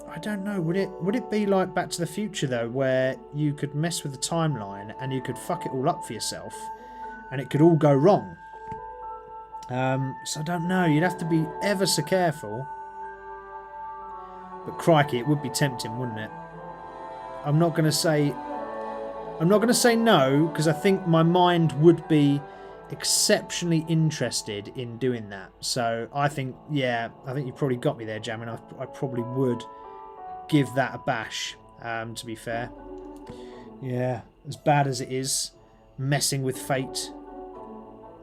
I don't know. Would it be like Back to the Future though, where you could mess with the timeline and you could fuck it all up for yourself, and it could all go wrong? So I don't know. You'd have to be ever so careful. But crikey, it would be tempting, wouldn't it? I'm not going to say no, because I think my mind would be exceptionally interested in doing that. So I think, yeah, I think you probably got me there, Jammin. I probably would give that a bash, to be fair. Yeah, as bad as it is, messing with fate.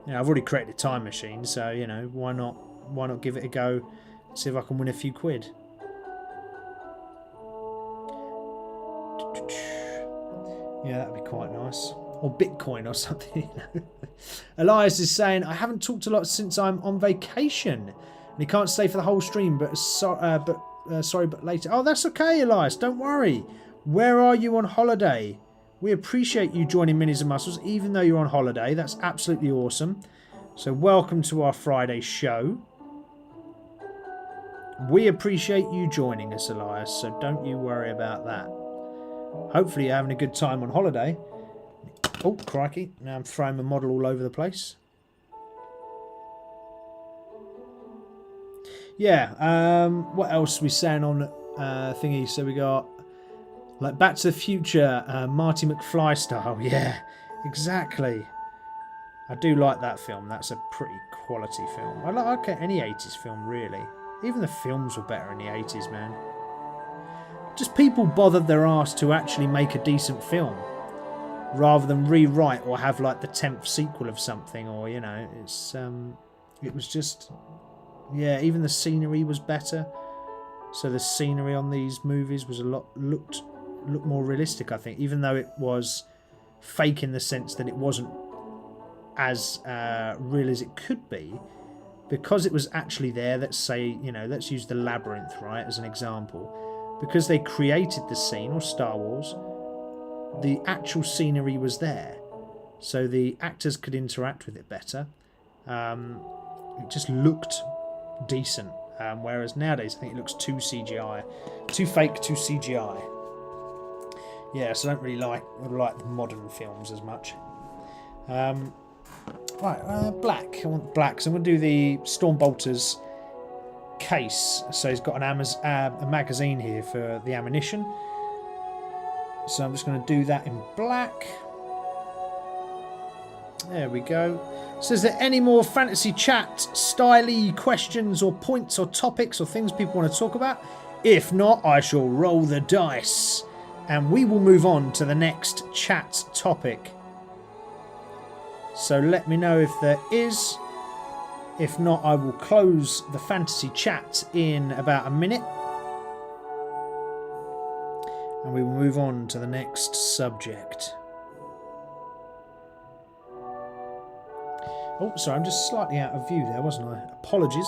You know, I've already created a time machine, so, you know, why not give it a go, see if I can win a few quid. Yeah, that'd be quite nice. Or Bitcoin or something, you know. Elias is saying, I haven't talked a lot since I'm on vacation. And he can't stay for the whole stream, but sorry, but later. Oh, that's okay, Elias. Don't worry. Where are you on holiday? We appreciate you joining Minis and Muscles, even though you're on holiday. That's absolutely awesome. So welcome to our Friday show. We appreciate you joining us, Elias, so don't you worry about that. Hopefully you're having a good time on holiday. Oh, crikey. Now I'm throwing my model all over the place. Yeah, what else are we saying on thingy? So we got, like, Back to the Future, Marty McFly style. Yeah, exactly. I do like that film. That's a pretty quality film. I like any 80s film, really. Even the films were better in the 80s, man. Just people bothered their arse to actually make a decent film, rather than rewrite or have like the 10th sequel of something, or, you know, it was just, yeah, even the scenery was better. So the scenery on these movies was looked more realistic, I think, even though it was fake in the sense that it wasn't as real as it could be, because it was actually there. Let's say, you know, let's use the labyrinth, right, as an example. Because they created the scene, or Star Wars, the actual scenery was there, so the actors could interact with it better. It just looked decent, whereas nowadays I think it looks too CGI, too fake, too CGI. Yeah, so I don't really like the modern films as much. Right, black. I want black, so I'm going to do the Stormbolter's case. So he's got a magazine here for the ammunition. So I'm just going to do that in black. There we go. So is there any more fantasy chat, styly questions or points or topics or things people want to talk about? If not, I shall roll the dice and we will move on to the next chat topic. So let me know if there is. If not, I will close the fantasy chat in about a minute. And we will move on to the next subject. Oh, sorry, I'm just slightly out of view there, wasn't I? Apologies.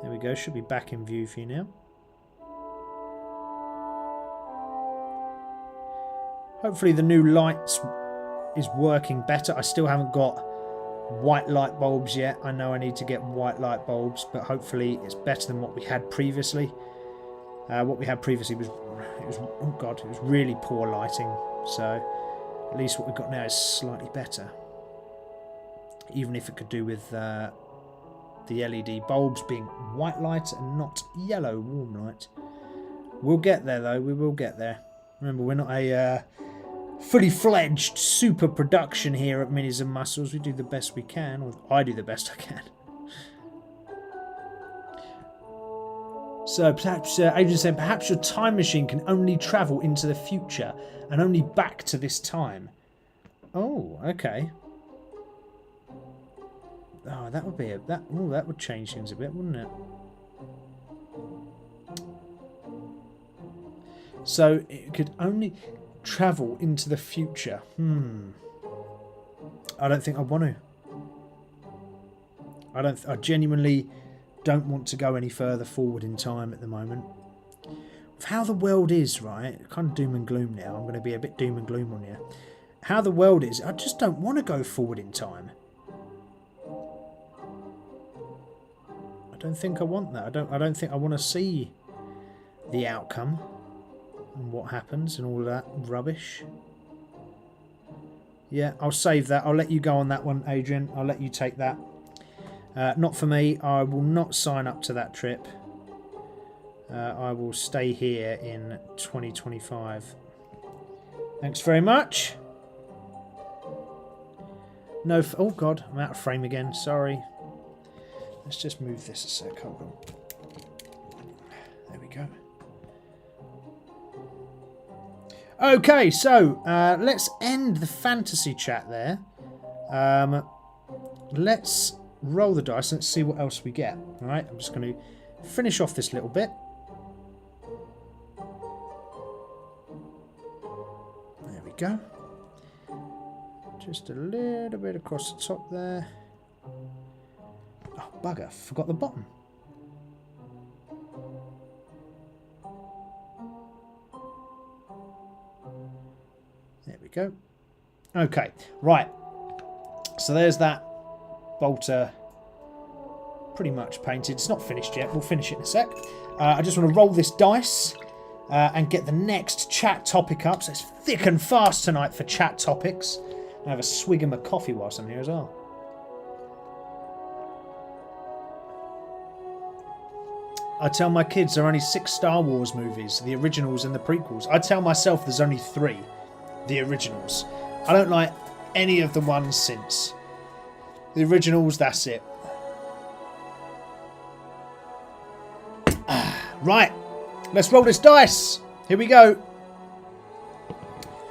There we go, should be back in view for you now. Hopefully the new lights is working better. I still haven't got white light bulbs yet. I know I need to get white light bulbs, but hopefully it's better than what we had previously. What we had previously was oh god, it was really poor lighting. So at least what we've got now is slightly better. Even if it could do with the LED bulbs being white light and not yellow warm light. We'll get there though. We will get there. Remember, we're not a fully fledged super production here at Minis and Muscles. We do the best we can, or I do the best I can. So perhaps Adrian said, perhaps your time machine can only travel into the future and only back to this time. Oh, okay. Oh, that would be that would change things a bit, wouldn't it? So it could only travel into the future. I don't think I want to. I genuinely don't want to go any further forward in time at the moment. With how the world is, right? Kind of doom and gloom now. I'm going to be a bit doom and gloom on you. How the world is, I just don't want to go forward in time. I don't think I want that. I don't think I want to see the outcome and what happens and all that rubbish. Yeah, I'll save that. I'll let you go on that one, Adrian. I'll let you take that. Not for me. I will not sign up to that trip. I will stay here in 2025. Thanks very much. No, oh God, I'm out of frame again. Sorry. Let's just move this a sec. Hold on. There we go. Okay, so let's end the fantasy chat there. Let's roll the dice. Let's see what else we get. All right, I'm just going to finish off this little bit. There we go. Just a little bit across the top there. Oh, bugger. Forgot the bottom. There we go. Okay, right. So there's that bolter pretty much painted. It's not finished yet. We'll finish it in a sec. I just want to roll this dice and get the next chat topic up. So it's thick and fast tonight for chat topics. I have a swig of my coffee whilst I'm here as well. I tell my kids there are only 6 Star Wars movies, the originals and the prequels. I tell myself there's only 3, the originals. I don't like any of the ones since. The originals, that's it. Right, let's roll this dice. Here we go.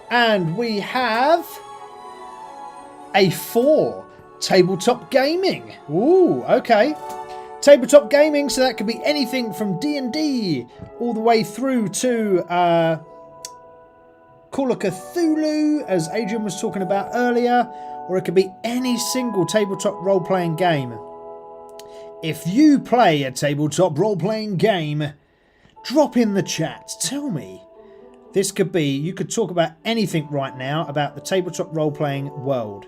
And we have a 4. Tabletop gaming. Ooh, okay. Tabletop gaming, so that could be anything from D&D all the way through to Call of Cthulhu, as Adrian was talking about earlier, or it could be any single tabletop role-playing game. If you play a tabletop role-playing game, drop in the chat. Tell me. This could be, you could talk about anything right now about the tabletop role-playing world.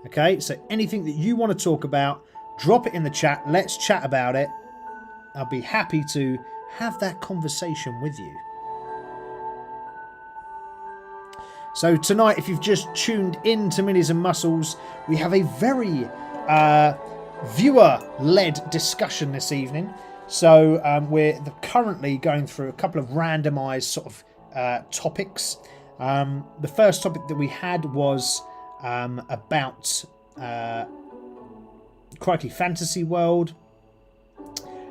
Okay, so anything that you want to talk about, drop it in the chat. Let's chat about it. I'll be happy to have that conversation with you. So tonight, if you've just tuned in to Minis and Muscles, we have a very viewer-led discussion this evening. So we're currently going through a couple of randomised sort of topics. The first topic that we had was about Crikey Fantasy World,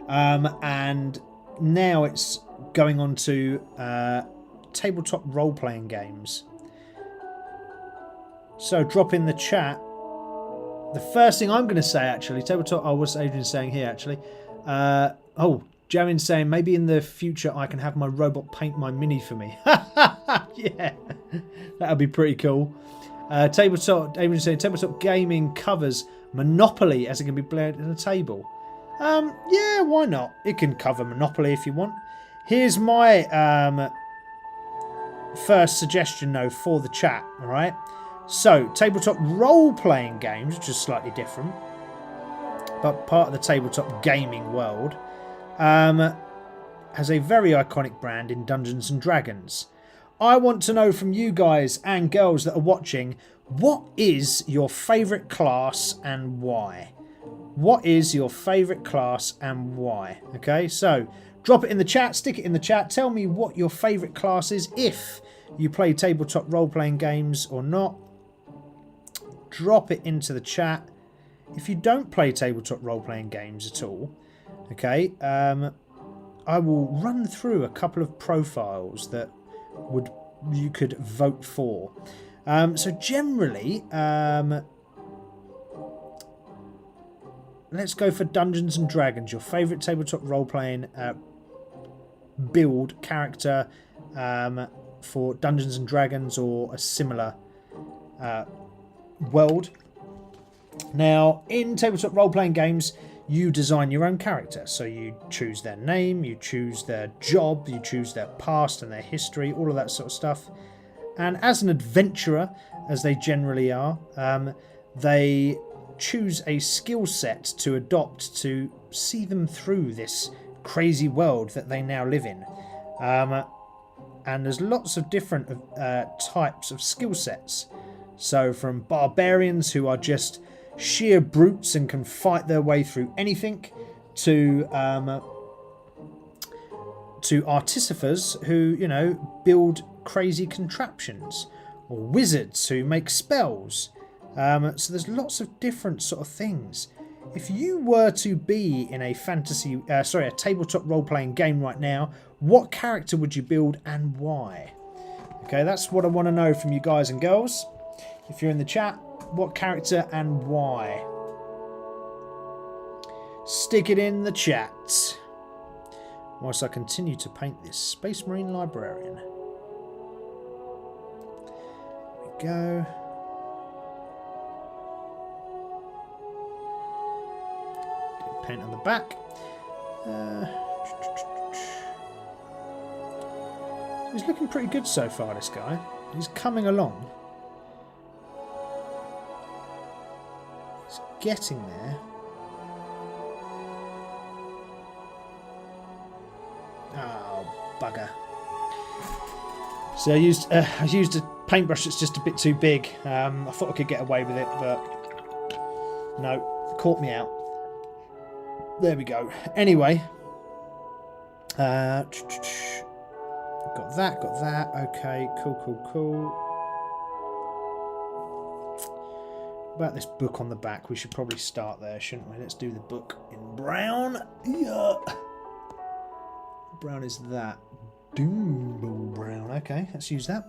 and now it's going on to tabletop role-playing games. So drop in the chat. The first thing I'm going to say, actually, tabletop. Oh, what's Adrian saying here? Actually, oh, Jamin's saying maybe in the future I can have my robot paint my mini for me. Yeah, that'd be pretty cool. Tabletop. Adrian's saying tabletop gaming covers Monopoly as it can be played at a table. Yeah, why not? It can cover Monopoly if you want. Here's my first suggestion, though, for the chat. All right. So, tabletop role-playing games, which is slightly different, but part of the tabletop gaming world, has a very iconic brand in Dungeons and Dragons. I want to know from you guys and girls that are watching, what is your favourite class and why? What is your favourite class and why? Okay, so drop it in the chat, stick it in the chat, tell me what your favourite class is, if you play tabletop role-playing games or not. Drop it into the chat. If you don't play tabletop role-playing games at all, okay, I will run through a couple of profiles that you could vote for. So generally, let's go for Dungeons and Dragons. Your favourite tabletop role-playing build character for Dungeons and Dragons or a similar world. Now, in tabletop role-playing games, you design your own character. So you choose their name, you choose their job, you choose their past and their history, all of that sort of stuff. And as an adventurer, as they generally are, they choose a skill set to adopt to see them through this crazy world that they now live in. And there's lots of different types of skill sets. So from barbarians who are just sheer brutes and can fight their way through anything, to artificers who, you know, build crazy contraptions, or wizards who make spells. So there's lots of different sort of things. If you were to be in a a tabletop role-playing game right now, what character would you build and why? Okay, that's what I want to know from you guys and girls. If you're in the chat, what character and why? Stick it in the chat whilst I continue to paint this Space Marine Librarian. There we go. Paint on the back. He's looking pretty good so far, this guy. He's coming along. He's getting there. Oh, bugger. So I used a paintbrush that's just a bit too big. I thought I could get away with it, but no, caught me out. There we go. Anyway, got that. Okay, cool. About this book on the back, we should probably start there, shouldn't we? Let's do the book in brown. Yeah. Brown is that. Doom brown. Okay, let's use that.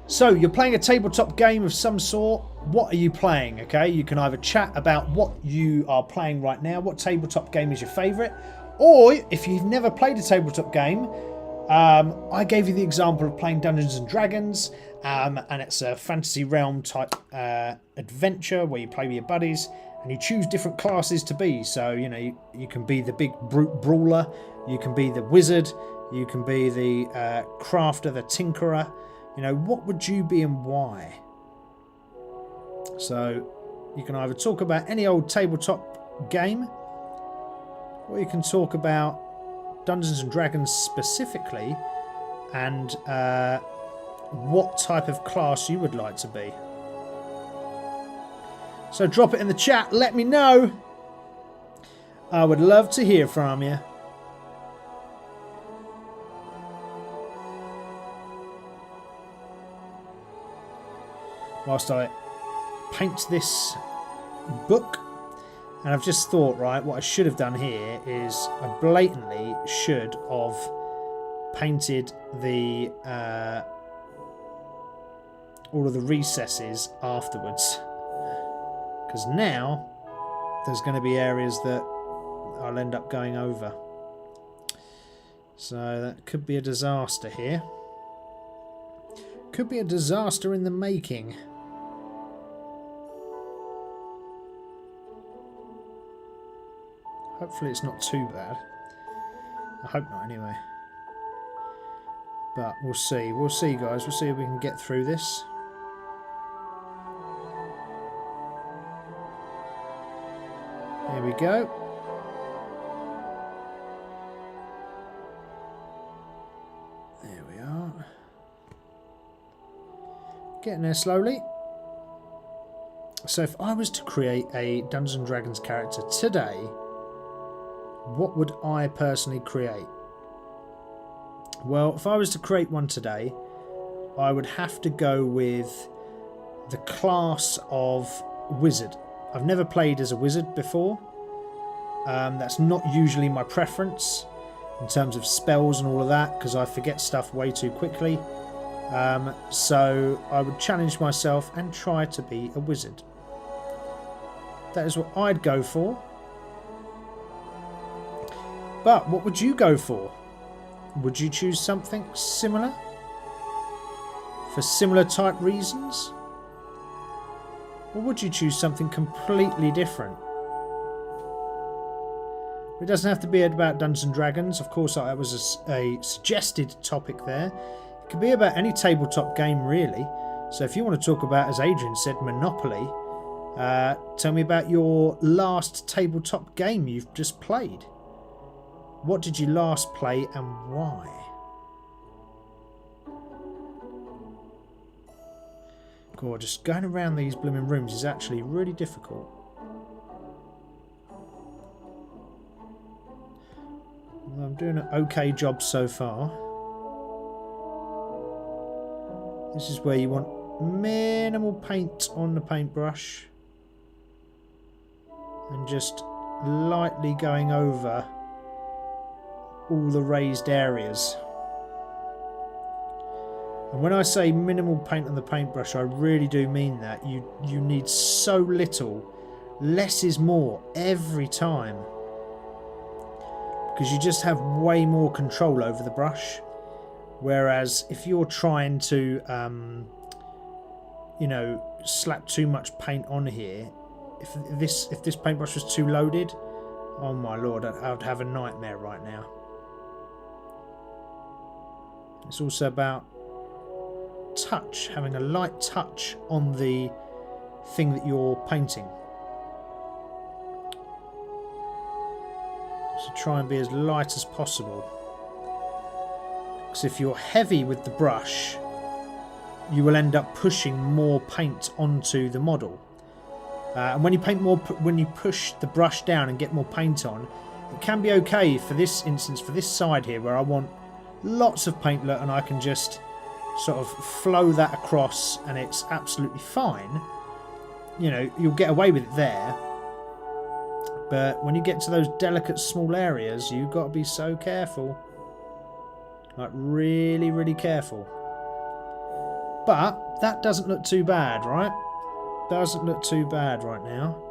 So, you're playing a tabletop game of some sort. What are you playing? Okay, you can either chat about what you are playing right now, what tabletop game is your favourite, or if you've never played a tabletop game, I gave you the example of playing Dungeons and Dragons, and it's a fantasy realm type adventure where you play with your buddies and you choose different classes to be. So, you know, you can be the big brute brawler, you can be the wizard, you can be the crafter, the tinkerer. You know, what would you be and why? So, you can either talk about any old tabletop game, or you can talk about Dungeons and Dragons specifically, and what type of class you would like to be. So drop it in the chat, let me know. I would love to hear from you. Whilst I paint this book, and I've just thought, right, what I should have done here is I blatantly should have painted the all of the recesses afterwards, because now there's going to be areas that I'll end up going over, so that could be a disaster here. Could be a disaster in the making. Hopefully it's not too bad. I hope not anyway. But we'll see. We'll see, guys. We'll see if we can get through this. Here we go. There we are. Getting there slowly. So if I was to create a Dungeons and Dragons character today, what would I personally create? Well, if I was to create one today, I would have to go with the class of wizard. I've never played as a wizard before. That's not usually my preference in terms of spells and all of that, because I forget stuff way too quickly. So I would challenge myself and try to be a wizard. That is what I'd go for. But what would you go for? Would you choose something similar? For similar type reasons? Or would you choose something completely different? It doesn't have to be about Dungeons and Dragons. Of course, that was a suggested topic there. It could be about any tabletop game, really. So if you want to talk about, as Adrian said, Monopoly, tell me about your last tabletop game you've just played. What did you last play and why? God, just going around these blooming rooms is actually really difficult. I'm doing an okay job so far. This is where you want minimal paint on the paintbrush and just lightly going over all the raised areas. And when I say minimal paint on the paintbrush, I really do mean that. You need so little. Less is more every time. Because you just have way more control over the brush. Whereas if you're trying to, you know, slap too much paint on here, if this paintbrush was too loaded, oh my lord, I'd have a nightmare right now. It's also about touch, having a light touch on the thing that you're painting. So try and be as light as possible. Because if you're heavy with the brush, you will end up pushing more paint onto the model. And when you paint more, when you push the brush down and get more paint on, it can be okay for this instance, for this side here, where I want lots of paint, and I can just sort of flow that across and it's absolutely fine. You know, you'll get away with it there. But when you get to those delicate small areas, you've got to be so careful. Like really, really careful. But that doesn't look too bad, right? Doesn't look too bad right now.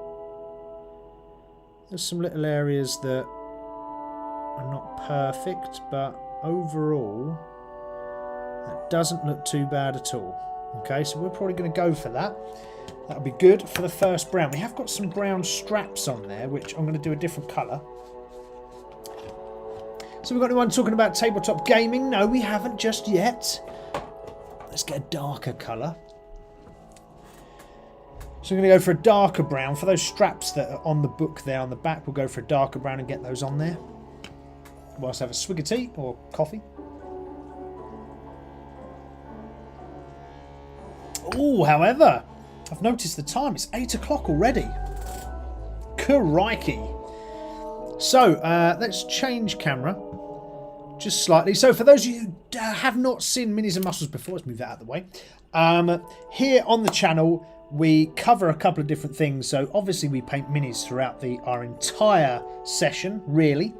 There's some little areas that are not perfect, but overall that doesn't look too bad at all. Okay, so we're probably going to go for that. That'll be good for the first brown. We have got some brown straps on there, which I'm going to do a different colour. So we've got anyone talking about tabletop gaming? No, we haven't just yet. Let's get a darker colour. So we're going to go for a darker brown. For those straps that are on the book there on the back, we'll go for a darker brown and get those on there. Whilst I have a swig of tea or coffee. Oh, however, I've noticed the time. It's 8 o'clock already. Crikey. So, let's change camera just slightly. So, for those of you who have not seen Minis and Muscles before, let's move that out of the way. Here on the channel, we cover a couple of different things. So, obviously, we paint minis throughout our entire session, really.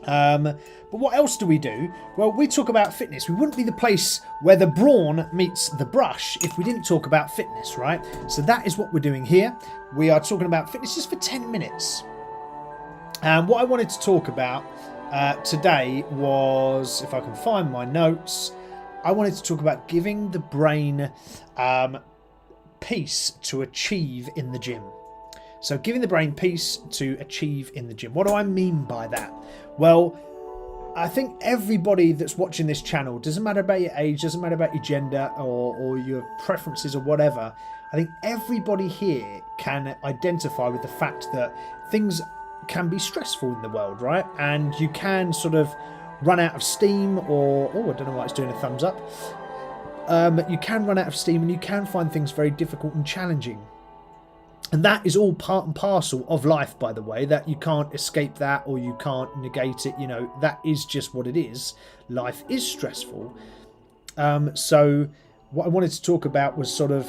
But what else do we do? Well, we talk about fitness. We wouldn't be the place where the brawn meets the brush if we didn't talk about fitness, right? So that is what we're doing here. We are talking about fitness just for 10 minutes. And what I wanted to talk about today was, if I can find my notes, I wanted to talk about giving the brain peace to achieve in the gym. So giving the brain peace to achieve in the gym. What do I mean by that? Well, I think everybody that's watching this channel, doesn't matter about your age, doesn't matter about your gender or your preferences or whatever, I think everybody here can identify with the fact that things can be stressful in the world, right? And you can sort of run out of steam or... Oh, I don't know why it's doing a thumbs up. You can run out of steam and you can find things very difficult and challenging. And that is all part and parcel of life, by the way, that you can't escape that or you can't negate it. You know, that is just what it is. Life is stressful. So what I wanted to talk about was sort of,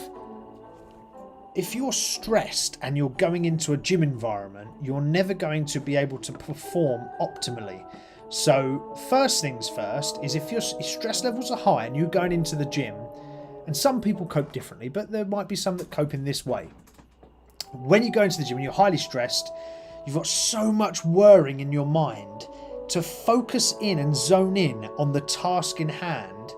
if you're stressed and you're going into a gym environment, you're never going to be able to perform optimally. So first things first is if your stress levels are high and you're going into the gym, and some people cope differently, but there might be some that cope in this way. When you go into the gym and you're highly stressed, you've got so much worrying in your mind. To focus in and zone in on the task in hand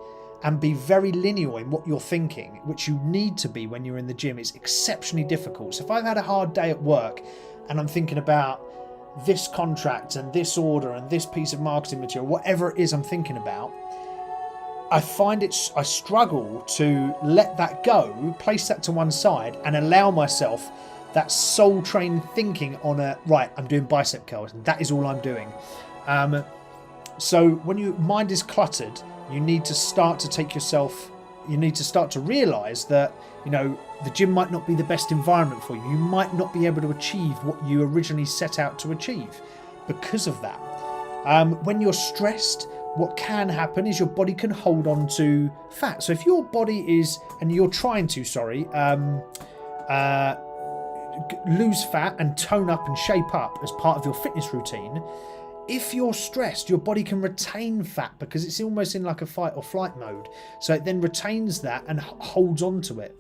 and be very linear in what you're thinking, which you need to be when you're in the gym, is exceptionally difficult. So if I've had a hard day at work and I'm thinking about this contract and this order and this piece of marketing material, whatever it is I'm thinking about, I struggle to let that go, place that to one side and allow myself that soul trained thinking on right, I'm doing bicep curls and that is all I'm doing. So when your mind is cluttered, you need to start to take yourself you need to start to realise that, you know, the gym might not be the best environment for you. You might not be able to achieve what you originally set out to achieve because of that. When you're stressed, what can happen is your body can hold on to fat. So if your body is, and you're trying to, lose fat and tone up and shape up as part of your fitness routine, if you're stressed, your body can retain fat because it's almost in like a fight or flight mode. So it then retains that and holds on to it.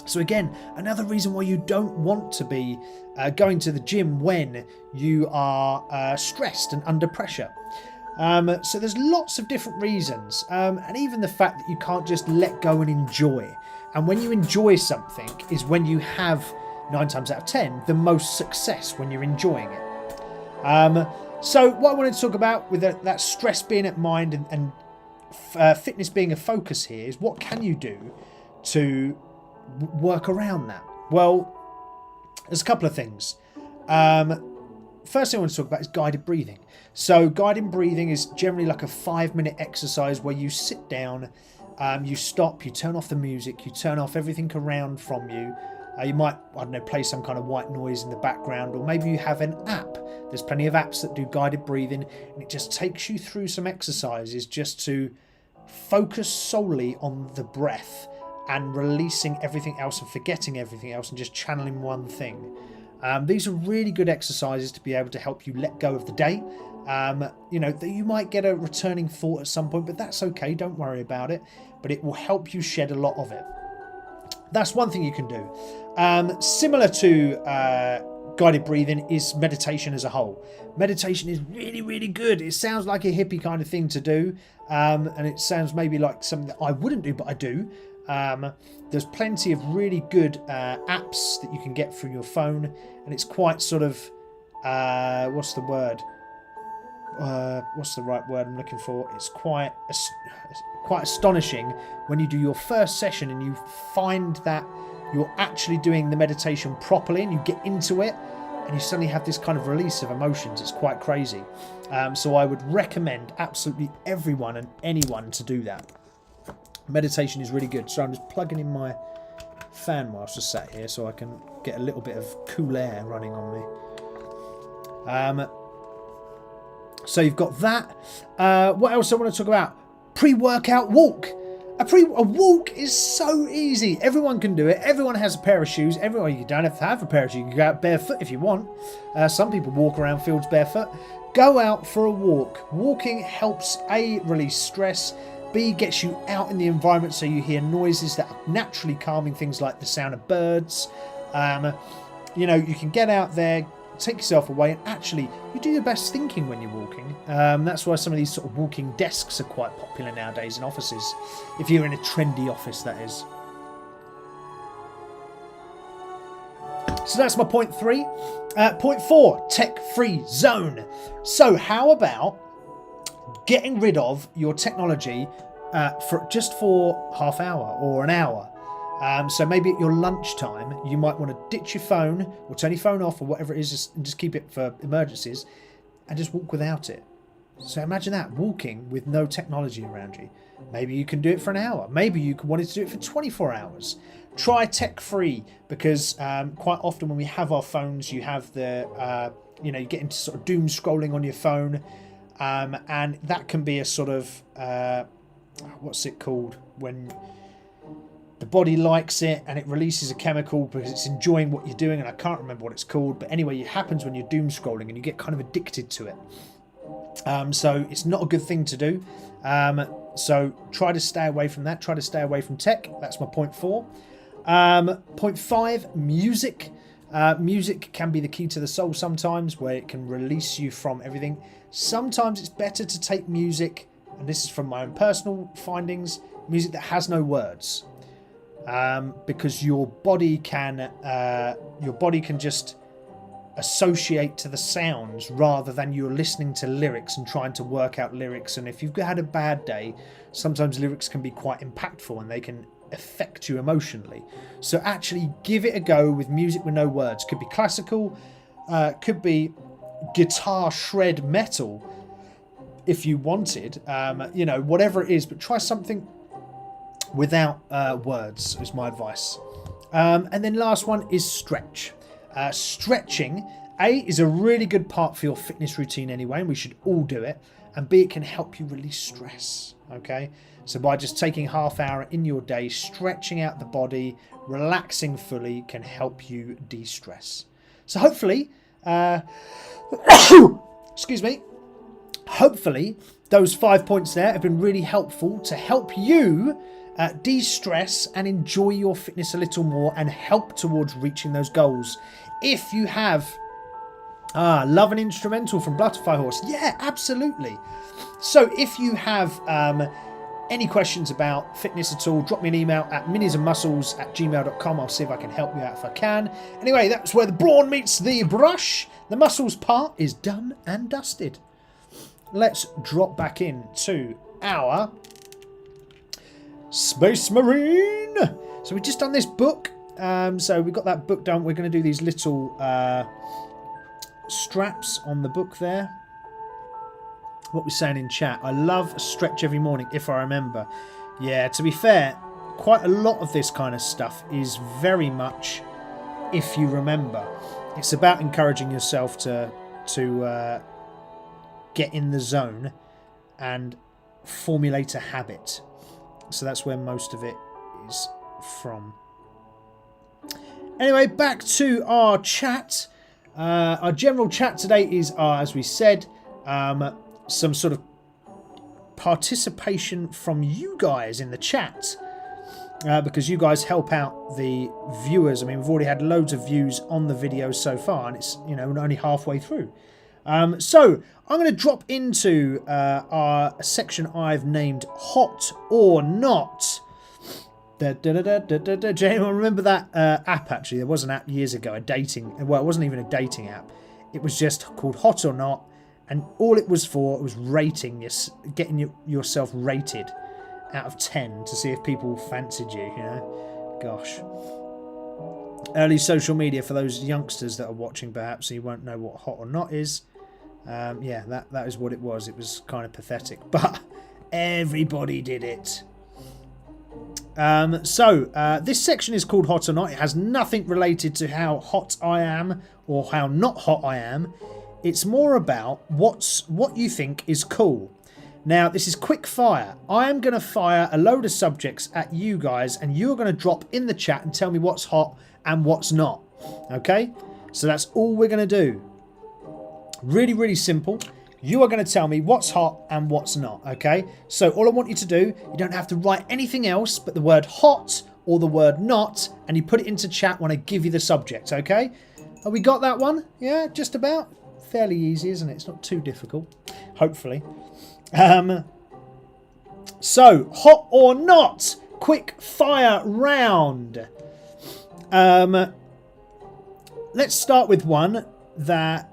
So again, another reason why you don't want to be going to the gym when you are stressed and under pressure. So there's lots of different reasons, and even the fact that you can't just let go and enjoy. And when you enjoy something is when you have, 9 times out of 10, the most success, when you're enjoying it. So what I wanted to talk about with that stress being at mind and fitness being a focus here is what can you do to work around that? Well, there's a couple of things. First thing I want to talk about is guided breathing. So guided breathing is generally like a 5-minute exercise where you sit down, you stop, you turn off the music, you turn off everything around from you. You might, I don't know, play some kind of white noise in the background, or maybe you have an app. There's plenty of apps that do guided breathing, and it just takes you through some exercises just to focus solely on the breath and releasing everything else and forgetting everything else and just channeling one thing. These are really good exercises to be able to help you let go of the day. You know, that you might get a returning thought at some point, but that's okay, don't worry about it. But it will help you shed a lot of it. That's one thing you can do. Similar to guided breathing is meditation as a whole. Meditation is really, really good. It sounds like a hippie kind of thing to do, and it sounds maybe like something that I wouldn't do, but I do. There's plenty of really good apps that you can get from your phone, and it's quite sort of what's the word? What's the right word I'm looking for? It's quite astonishing when you do your first session and you find that you're actually doing the meditation properly and you get into it and you suddenly have this kind of release of emotions. It's quite crazy. So I would recommend absolutely everyone and anyone to do that. Meditation is really good. So I'm just plugging in my fan whilst I sat here so I can get a little bit of cool air running on me. So you've got that. What else I want to talk about? Pre-workout walk. A walk is so easy. Everyone can do it. Everyone has a pair of shoes. You don't have to have a pair of shoes. You can go out barefoot if you want. Some people walk around fields barefoot. Go out for a walk. Walking helps A, release stress. B, gets you out in the environment so you hear noises that are naturally calming, things like the sound of birds. You know, you can get out there, take yourself away, and actually you do your best thinking when you're walking. That's why some of these sort of walking desks are quite popular nowadays in offices, if you're in a trendy office, that is. So that's my point 3. Point 4, tech-free zone. So how about getting rid of your technology for half hour or an hour? So maybe at your lunchtime, you might want to ditch your phone or turn your phone off or whatever it is, and just keep it for emergencies and just walk without it. So imagine that, walking with no technology around you. Maybe you can do it for an hour. Maybe you wanted to do it for 24 hours. Try tech-free, because quite often when we have our phones, you have the, you get into sort of doom scrolling on your phone. And that can be a sort of, what's it called? When the body likes it and it releases a chemical because it's enjoying what you're doing, and I can't remember what it's called, but anyway, it happens when you're doom scrolling and you get kind of addicted to it. So it's not a good thing to do. So try to stay away from that. Try to stay away from tech. That's my point 4. Point 5, music. Music can be the key to the soul sometimes, where it can release you from everything. Sometimes it's better to take music, and this is from my own personal findings, music that has no words. Because your body can just associate to the sounds rather than you're listening to lyrics and trying to work out lyrics. And if you've had a bad day, sometimes lyrics can be quite impactful and they can affect you emotionally. So actually give it a go with music with no words. Could be classical, could be guitar shred metal if you wanted, whatever it is, but try something without words is my advice. And then last one is stretch. Stretching, A, is a really good part for your fitness routine anyway, and we should all do it. And B, it can help you release stress. Okay, so by just taking half hour in your day, stretching out the body, relaxing fully, can help you de-stress. So hopefully, excuse me, hopefully those 5 points there have been really helpful to help you de-stress and enjoy your fitness a little more and help towards reaching those goals. If you have love an instrumental from Butterfly Horse, yeah, absolutely. So if you have any questions about fitness at all, drop me an email at minis-and-muscles@gmail.com. I'll see if I can help you out if I can. Anyway, that's where the brawn meets the brush. The muscles part is done and dusted. Let's drop back into our Space Marine. So we've just done this book. So we've got that book done. We're going to do these little straps on the book there. What we're saying in chat, I love a stretch every morning if I remember. Yeah, to be fair, quite a lot of this kind of stuff is very much if you remember. It's about encouraging yourself to get in the zone and formulate a habit. So that's where most of it is from. Anyway, back to our chat. Our general chat today is, as we said, some sort of participation from you guys in the chat, because you guys help out the viewers. I mean, we've already had loads of views on the video so far, and it's, you know, only halfway through. So I'm going to drop into our section I've named Hot or Not. Do anyone remember that app? Actually, there was an app years ago, a dating. Well, it wasn't even a dating app. It was just called Hot or Not. And all it was for was rating, getting yourself rated out of 10 to see if people fancied you, you know. Gosh. Early social media for those youngsters that are watching, perhaps, so you won't know what Hot or Not is. Yeah, that is what it was. It was kind of pathetic. But everybody did it. This section is called Hot or Not. It has nothing related to how hot I am or how not hot I am. It's more about what you think is cool. Now, this is quick fire. I am going to fire a load of subjects at you guys, and you're going to drop in the chat and tell me what's hot and what's not. Okay? So that's all we're going to do. Really, really simple. You are going to tell me what's hot and what's not. Okay? So all I want you to do, you don't have to write anything else but the word hot or the word not, and you put it into chat when I give you the subject. Okay? Have we got that one? Yeah, just about. Fairly easy, isn't it? It's not too difficult, hopefully. So, hot or not? Quick fire round. Let's start with one that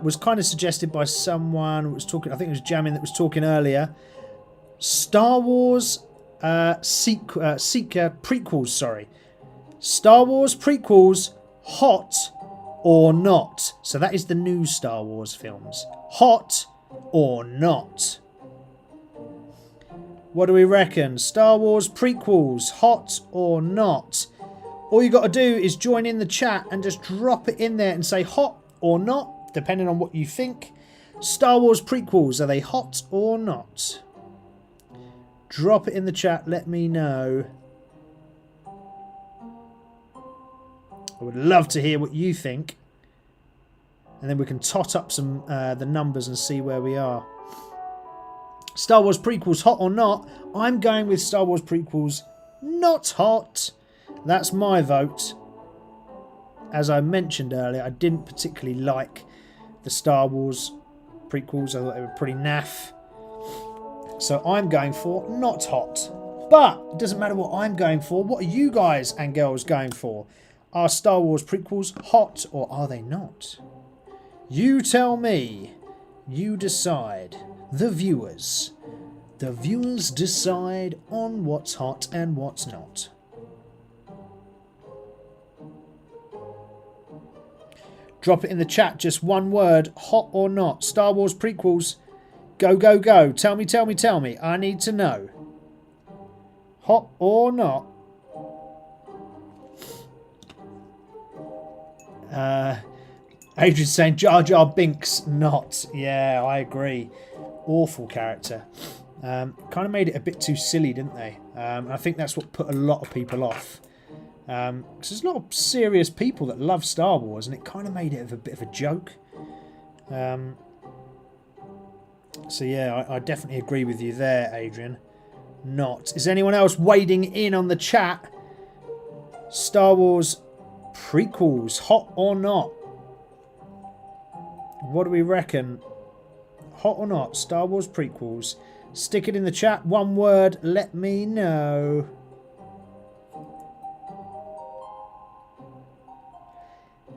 was kind of suggested by someone who was talking. I think it was Jamin that was talking earlier. Star Wars prequels. Sorry, Star Wars prequels. Hot or not? So that is the new Star Wars films. Hot or not? What do we reckon? Star Wars prequels, hot or not? All you got to do is join in the chat and just drop it in there and say hot or not, depending on what you think. Star Wars prequels, are they hot or not? Drop it in the chat, let me know. I would love to hear what you think. And then we can tot up some the numbers and see where we are. Star Wars prequels, hot or not? I'm going with Star Wars prequels, not hot. That's my vote. As I mentioned earlier, I didn't particularly like the Star Wars prequels. I thought they were pretty naff. So I'm going for not hot. But it doesn't matter what I'm going for. What are you guys and girls going for? Are Star Wars prequels hot or are they not? You tell me. You decide. The viewers. The viewers decide on what's hot and what's not. Drop it in the chat. Just one word. Hot or not. Star Wars prequels. Go, go, go. Tell me, tell me, tell me. I need to know. Hot or not? Adrian's saying Jar Jar Binks not. Yeah, I agree. Awful character. Kind of made it a bit too silly, didn't they? I think that's what put a lot of people off. Because there's a lot of serious people that love Star Wars, and it kind of made it a bit of a joke. So yeah, I definitely agree with you there, Adrian. Not. Is anyone else wading in on the chat? Star Wars prequels, hot or not? What do we reckon? Hot or not? Star Wars prequels. Stick it in the chat. One word. Let me know.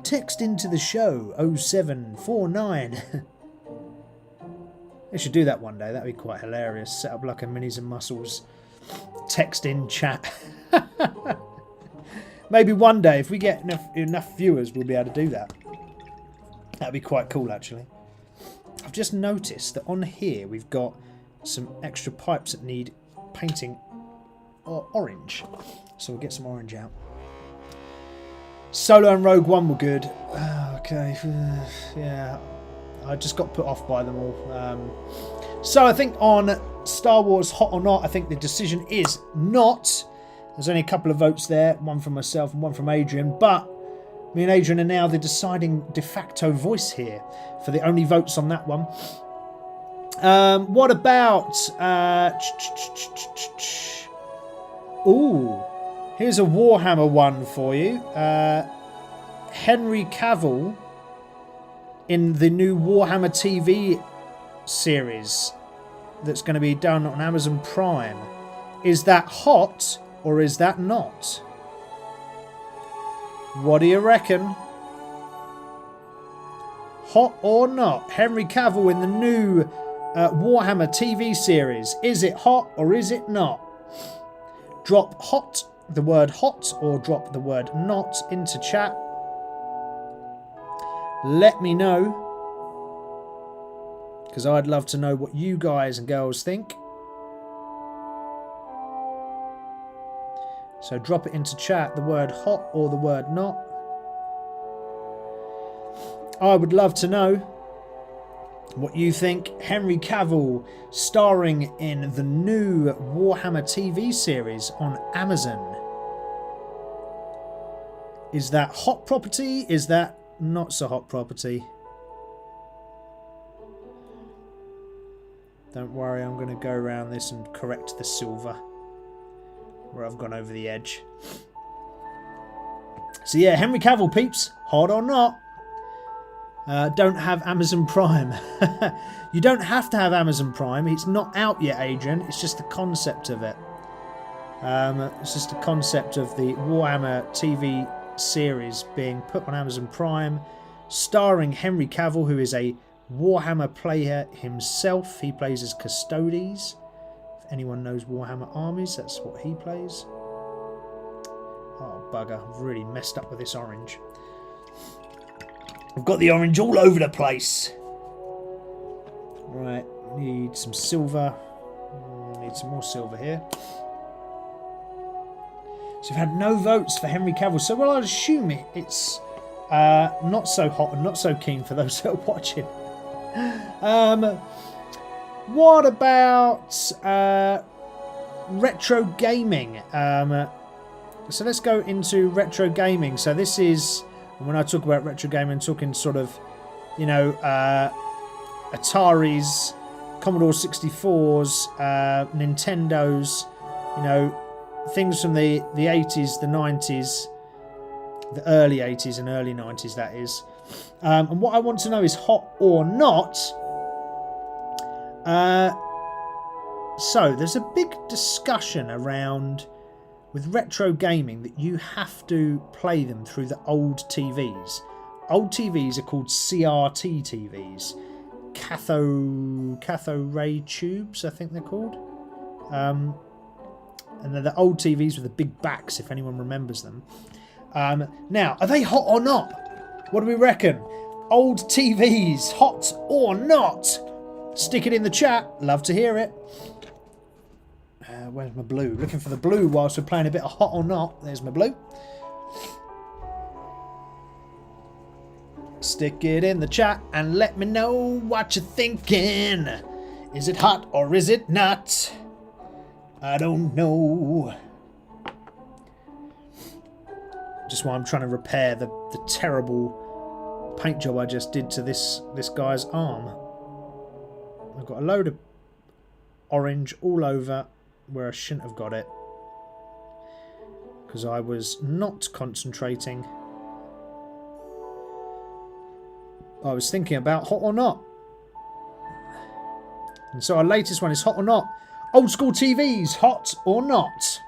Text into the show 0749. They should do that one day. That'd be quite hilarious. Set up like a Minis-N-Muscles text in chat. Maybe one day, if we get enough viewers, we'll be able to do that. That'd be quite cool, actually. I've just noticed that on here we've got some extra pipes that need painting orange. So we'll get some orange out. Solo and Rogue One were good. Okay, yeah. I just got put off by them all. So I think on Star Wars Hot or Not, I think the decision is not. There's only a couple of votes there, one from myself and one from Adrian, but me and Adrian are now the deciding de facto voice here for the only votes on that one. What about... Ooh, here's a Warhammer one for you. Henry Cavill in the new Warhammer TV series that's going to be done on Amazon Prime. Is that hot or is that not? What do you reckon? Hot or not? Henry Cavill in the new Warhammer TV series. Is it hot or is it not? Drop hot, the word hot, or drop the word not into chat. Let me know, because I'd love to know what you guys and girls think. So drop it into chat, the word hot or the word not. I would love to know what you think. Henry Cavill starring in the new Warhammer TV series on Amazon. Is that hot property? Is that not so hot property? Don't worry, I'm going to go around this and correct the silver where I've gone over the edge. So yeah, Henry Cavill, peeps, hot or not? Don't have Amazon Prime. You don't have to have Amazon Prime. It's not out yet, Adrian. It's just the concept of it. It's just the concept of the Warhammer TV series being put on Amazon Prime, starring Henry Cavill, who is a Warhammer player himself. He plays as Custodes. If anyone knows Warhammer Armies, that's what he plays. Oh, bugger. I've really messed up with this orange. I've got the orange all over the place. Right, need some silver. Need some more silver here. So we've had no votes for Henry Cavill. So, well, I'd assume it's not so hot and not so keen for those that are watching. What about retro gaming? So let's go into retro gaming. So this is, when I talk about retro gaming, I'm talking sort of, you know, Ataris, Commodore 64s, Nintendos, you know, things from the 80s, the 90s, the early 80s and early 90s, that is. And what I want to know is hot or not. So there's a big discussion around with retro gaming that you have to play them through the old TVs. Old TVs are called CRT TVs. Cathode ray tubes, I think they're called. And they're the old TVs with the big backs, if anyone remembers them. Now, are they hot or not? What do we reckon? Old TVs, hot or not? Stick it in the chat. Love to hear it. Where's my blue? Looking for the blue whilst we're playing a bit of Hot or Not. There's my blue. Stick it in the chat and let me know what you're thinking. Is it hot or is it not? I don't know. Just while I'm trying to repair the terrible paint job I just did to this guy's arm. I've got a load of orange all over where I shouldn't have got it. Because I was not concentrating. I was thinking about Hot or Not. And so our latest one is Hot or Not. Old school TVs, hot or not?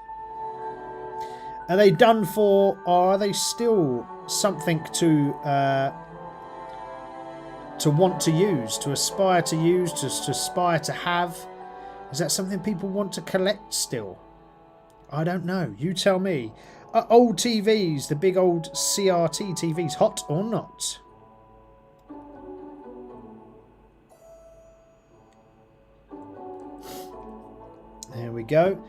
Are they done for, or are they still something to want to use, to aspire to use, to aspire to have? Is that something people want to collect still? I don't know. You tell me. Are old TVs, the big old CRT TVs, hot or not? There we go.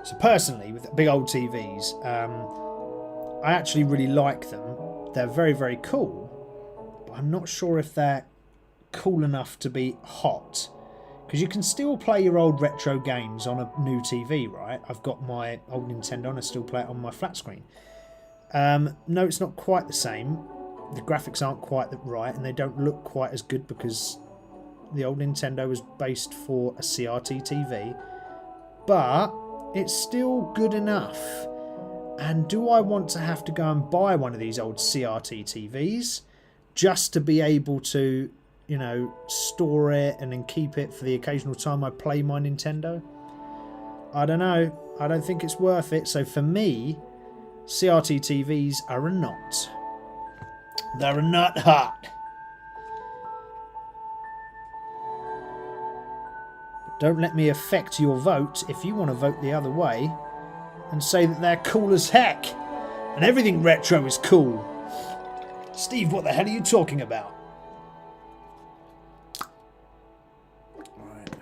So personally, with big old TVs, I actually really like them. They're very, very cool. But I'm not sure if they're cool enough to be hot. Because you can still play your old retro games on a new TV, right? I've got my old Nintendo and I still play it on my flat screen. No, it's not quite the same. The graphics aren't quite right and they don't look quite as good because the old Nintendo was based for a CRT TV. But it's still good enough. And do I want to have to go and buy one of these old CRT TVs just to be able to, you know, store it and then keep it for the occasional time I play my Nintendo? I don't know. I don't think it's worth it. So for me, CRT TVs are a not. They're not hot. But don't let me affect your vote if you want to vote the other way and say that they're cool as heck and everything retro is cool. Steve, what the hell are you talking about? Right.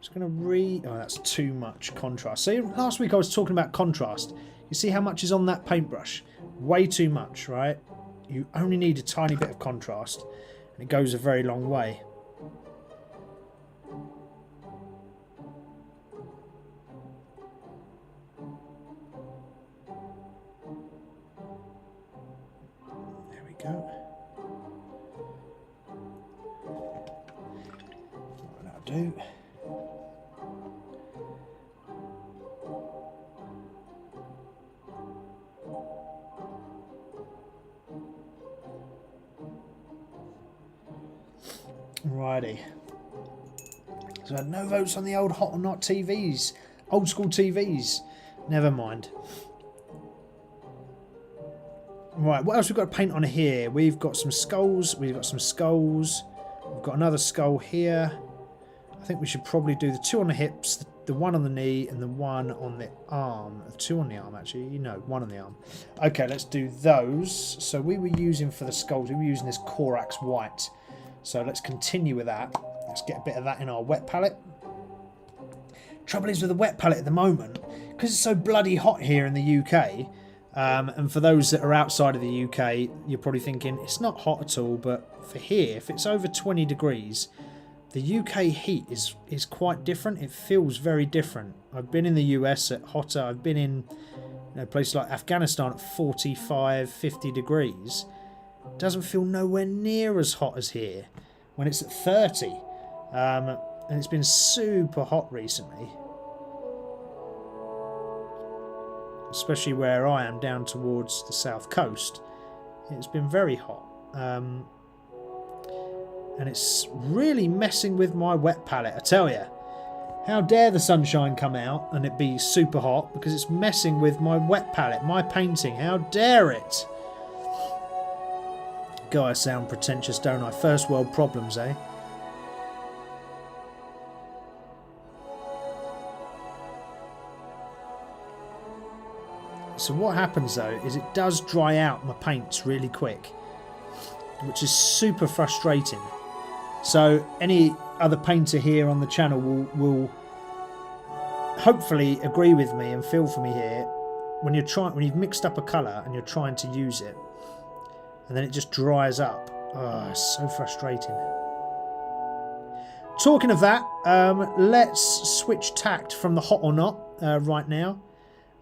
Just going to oh, that's too much contrast. See, last week I was talking about contrast. You see how much is on that paintbrush? Way too much, right? You only need a tiny bit of contrast and it goes a very long way. There we go. That'll do. Righty. So I had no votes on the old Hot or Not TVs. Old school TVs. Never mind. Right, what else we've got to paint on here? We've got some skulls. We've got some skulls. We've got another skull here. I think we should probably do the two on the hips, the one on the knee, and the one on the arm. Two on the arm, actually. You know, one on the arm. Okay, let's do those. So we were using for the skulls, we were using this Corax White. So let's continue with that. Let's get a bit of that in our wet palette. Trouble is with the wet palette at the moment, because it's so bloody hot here in the UK, and for those that are outside of the UK, you're probably thinking, it's not hot at all, but for here, if it's over 20 degrees, the UK heat is quite different. It feels very different. I've been in the US at hotter. I've been in places like Afghanistan at 45, 50 degrees. Doesn't feel nowhere near as hot as here when it's at 30. And it's been super hot recently. Especially where I am down towards the south coast. It's been very hot. And it's really messing with my wet palette, I tell you. How dare the sunshine come out and it be super hot because it's messing with my wet palette, my painting. How dare it? God, I sound pretentious, don't I? First world problems, eh? So what happens though is it does dry out my paints really quick. which is super frustrating. So any other painter here on the channel will hopefully agree with me and feel for me here. When you've mixed up a colour and you're trying to use it, and then it just dries up. Oh, it's so frustrating. Talking of that, let's switch tact from the hot or not right now,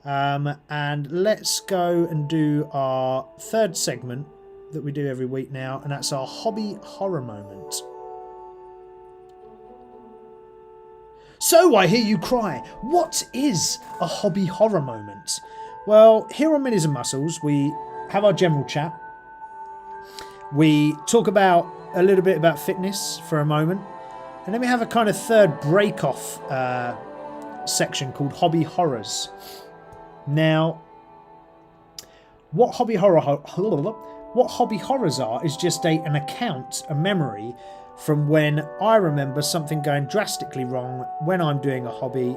and let's go and do our third segment that we do every week now, and that's our hobby horror moment. So I hear you cry, what is a hobby horror moment? Well, here on Minis and Muscles, we have our general chat. We talk about a little bit about fitness for a moment, and then we have a kind of third break-off section called hobby horrors. Now, what hobby horrors are is just an account, a memory from when I remember something going drastically wrong when I'm doing a hobby,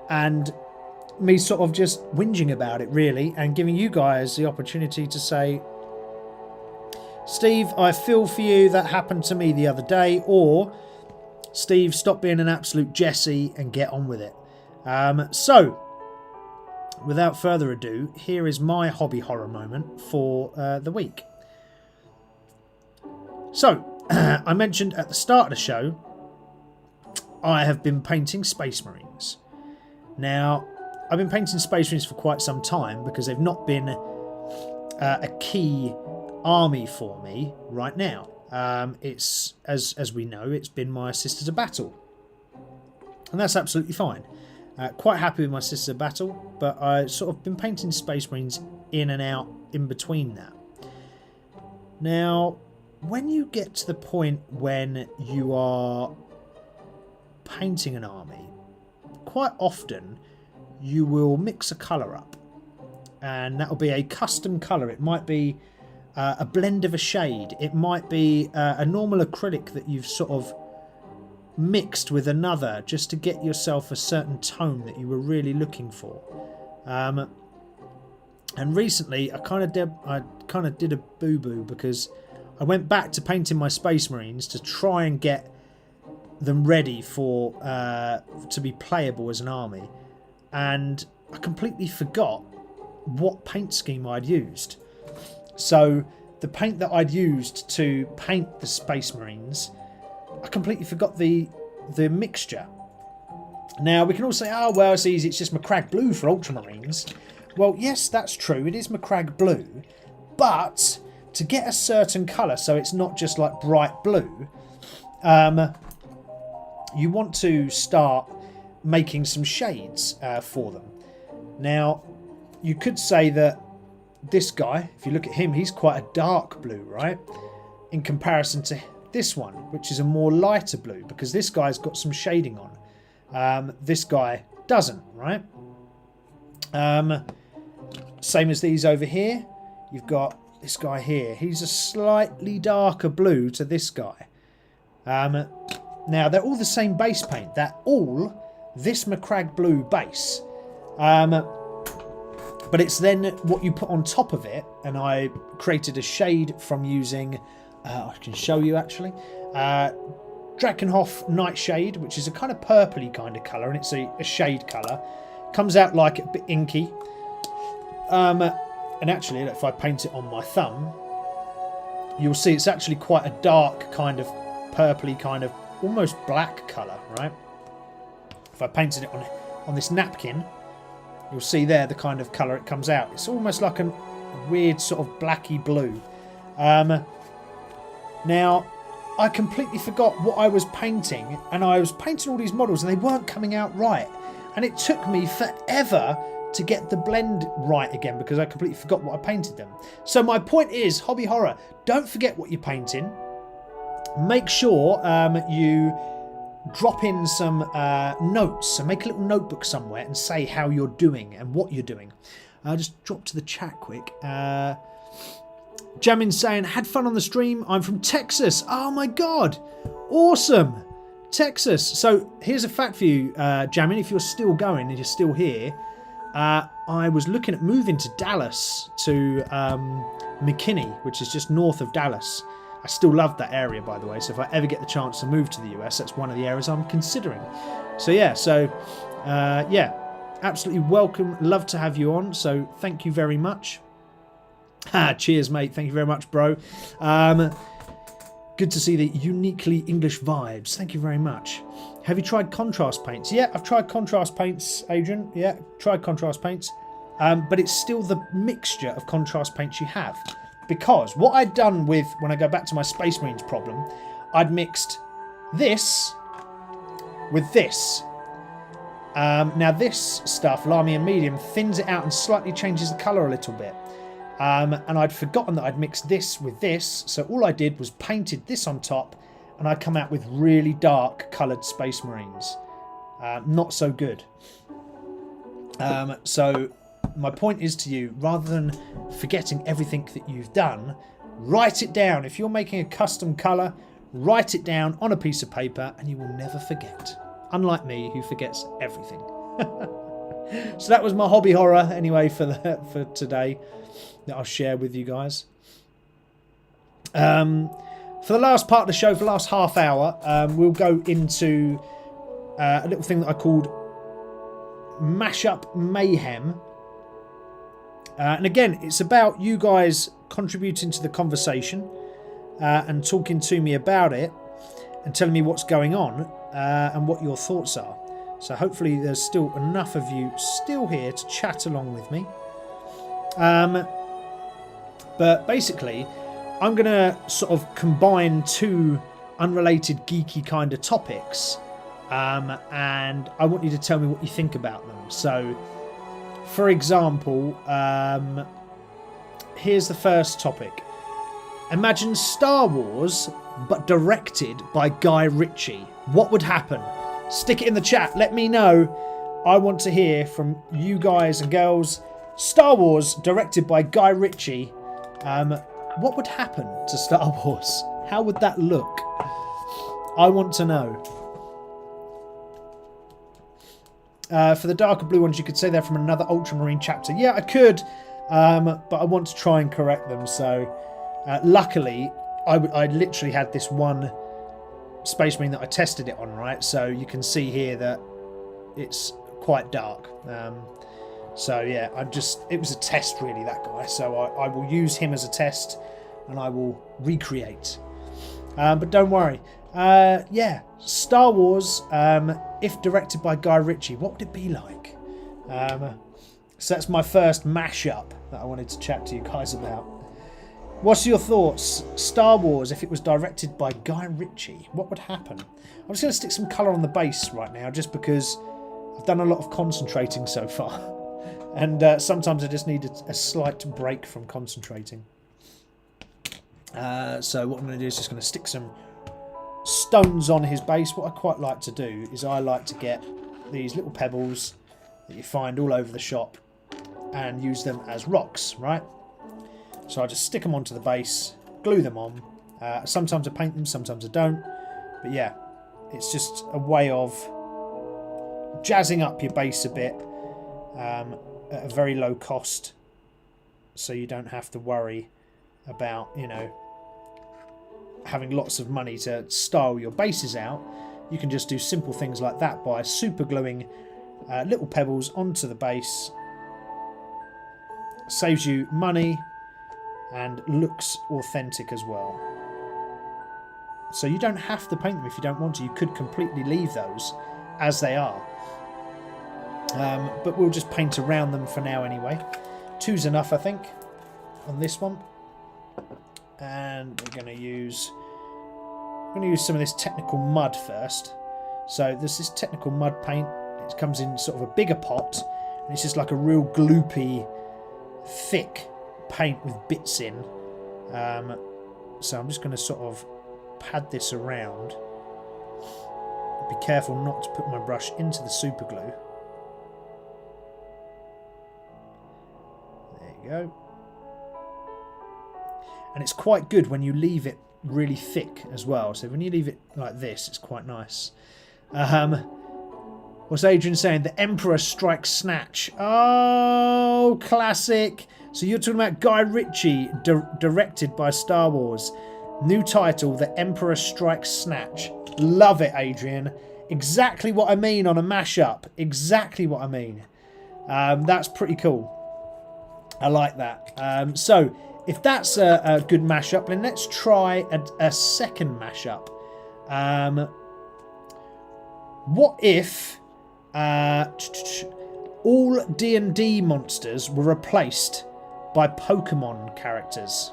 and me sort of just whinging about it really, and giving you guys the opportunity to say, Steve, I feel for you, that happened to me the other day, or Steve, stop being an absolute Jesse and get on with it. So without further ado, here is my hobby horror moment for the week. So, I mentioned at the start of the show, I have been painting Space Marines. Now, I've been painting Space Marines for quite some time because they've not been a key army for me right now. It's, as we know, it's been my Sisters of Battle. And that's absolutely fine. Quite happy with my Sisters of Battle, but I've sort of been painting Space Marines in and out in between that. Now, when you get to the point when you are painting an army, quite often you will mix a colour up, and that will be a custom colour. It might be a blend of a shade, it might be a normal acrylic that you've sort of mixed with another just to get yourself a certain tone that you were really looking for. And recently I kind of did a boo-boo because I went back to painting my Space Marines to try and get them ready for to be playable as an army, and I completely forgot what paint scheme I'd used. So the paint that I'd used to paint the Space Marines, I completely forgot the mixture. Now we can all say, oh well, it's easy, it's just Macragge Blue for Ultramarines. Well, yes, that's true, it is Macragge Blue, but to get a certain colour, so it's not just like bright blue, you want to start making some shades for them. Now, you could say that this guy, if you look at him, he's quite a dark blue, right? In comparison to this one, which is a more lighter blue, because this guy's got some shading on. This guy doesn't, right? Same as these over here. You've got this guy here. He's a slightly darker blue to this guy. Now, they're all the same base paint. They're all this Macragge Blue base. But it's then what you put on top of it, and I created a shade from using, I can show you actually, Drakenhof Nightshade, which is a kind of purpley kind of colour, and it's a shade colour. Comes out like a bit inky. And actually, if I paint it on my thumb, you'll see it's actually quite a dark kind of purpley kind of almost black colour, right? If I painted it on this napkin, you'll see there the kind of colour it comes out. It's almost like a weird sort of blacky blue. Now, I completely forgot what I was painting, and I was painting all these models and they weren't coming out right. And it took me forever to get the blend right again because I completely forgot what I painted them. So my point is, hobby horror, don't forget what you're painting. Make sure you drop in some notes. So make a little notebook somewhere and say how you're doing and what you're doing. I'll just drop to the chat quick. Jamin's saying, had fun on the stream. I'm from Texas. Oh my God. Awesome. Texas. So here's a fact for you, Jamin, if you're still going and you're still here. I was looking at moving to Dallas to McKinney, which is just north of Dallas. I still love that area, by the way, so if I ever get the chance to move to the US, that's one of the areas I'm considering. So yeah, absolutely welcome. Love to have you on, so thank you very much. Cheers, mate. Thank you very much, bro. Good to see the uniquely English vibes. Thank you very much. Have you tried contrast paints? Yeah, I've tried contrast paints, Adrian. Yeah, tried contrast paints. But it's still the mixture of contrast paints you have. Because what I'd done with, when I go back to my Space Marines problem, I'd mixed this with this. Now this stuff, Lamy and Medium, thins it out and slightly changes the colour a little bit. And I'd forgotten that I'd mixed this with this, so all I did was painted this on top, and I'd come out with really dark coloured Space Marines. Not so good. So my point is to you, rather than forgetting everything that you've done, write it down. If you're making a custom colour, write it down on a piece of paper and you will never forget. Unlike me, who forgets everything. So that was my hobby horror anyway for today that I'll share with you guys. For the last part of the show, for the last half hour, we'll go into a little thing that I called Mashup Mayhem. And again, it's about you guys contributing to the conversation and talking to me about it and telling me what's going on and what your thoughts are. So hopefully there's still enough of you still here to chat along with me. But basically, I'm going to sort of combine two unrelated geeky kind of topics. And I want you to tell me what you think about them. So, for example, here's the first topic. Imagine Star Wars, but directed by Guy Ritchie. What would happen? Stick it in the chat. Let me know. I want to hear from you guys and girls. Star Wars, directed by Guy Ritchie. What would happen to Star Wars? How would that look? I want to know. For the darker blue ones, you could say they're from another Ultramarine chapter. Yeah, I could, but I want to try and correct them. So, luckily, I literally had this one Space Marine that I tested it on, right? So you can see here that it's quite dark. So yeah, it was a test really, that guy. So I will use him as a test and I will recreate. But don't worry. Yeah, Star Wars, if directed by Guy Ritchie, what would it be like? So that's my first mashup that I wanted to chat to you guys about. What's your thoughts? Star Wars, if it was directed by Guy Ritchie, what would happen? I'm just going to stick some colour on the base right now, just because I've done a lot of concentrating so far. And sometimes I just need a slight break from concentrating. So what I'm going to do is just going to stick some stones on his base. What I quite like to do is I like to get these little pebbles that you find all over the shop and use them as rocks, right? So I just stick them onto the base, glue them on. Sometimes I paint them, sometimes I don't. But yeah, it's just a way of jazzing up your base a bit at a very low cost, so you don't have to worry about, you know, having lots of money to style your bases out. You can just do simple things like that by super gluing little pebbles onto the base. Saves you money and looks authentic as well. So you don't have to paint them if you don't want to. You could completely leave those as they are. But we'll just paint around them for now anyway. Two's enough, I think, on this one. And we're going to use some of this technical mud first. So there's this technical mud paint. It comes in sort of a bigger pot, and it's just like a real gloopy, thick paint with bits in. So I'm just going to sort of pad this around. Be careful not to put my brush into the super glue. There you go. And it's quite good when you leave it really thick as well. So when you leave it like this, it's quite nice. What What's Adrian saying? The Emperor Strikes Snatch. Oh, classic. So you're talking about Guy Ritchie, directed by Star Wars. New title, The Emperor Strikes Snatch. Love it, Adrian. Exactly what I mean on a mashup. Exactly what I mean. That's pretty cool. I like that. So, if that's a good mashup, then let's try a second mashup. What if all D&D monsters were replaced by Pokemon characters?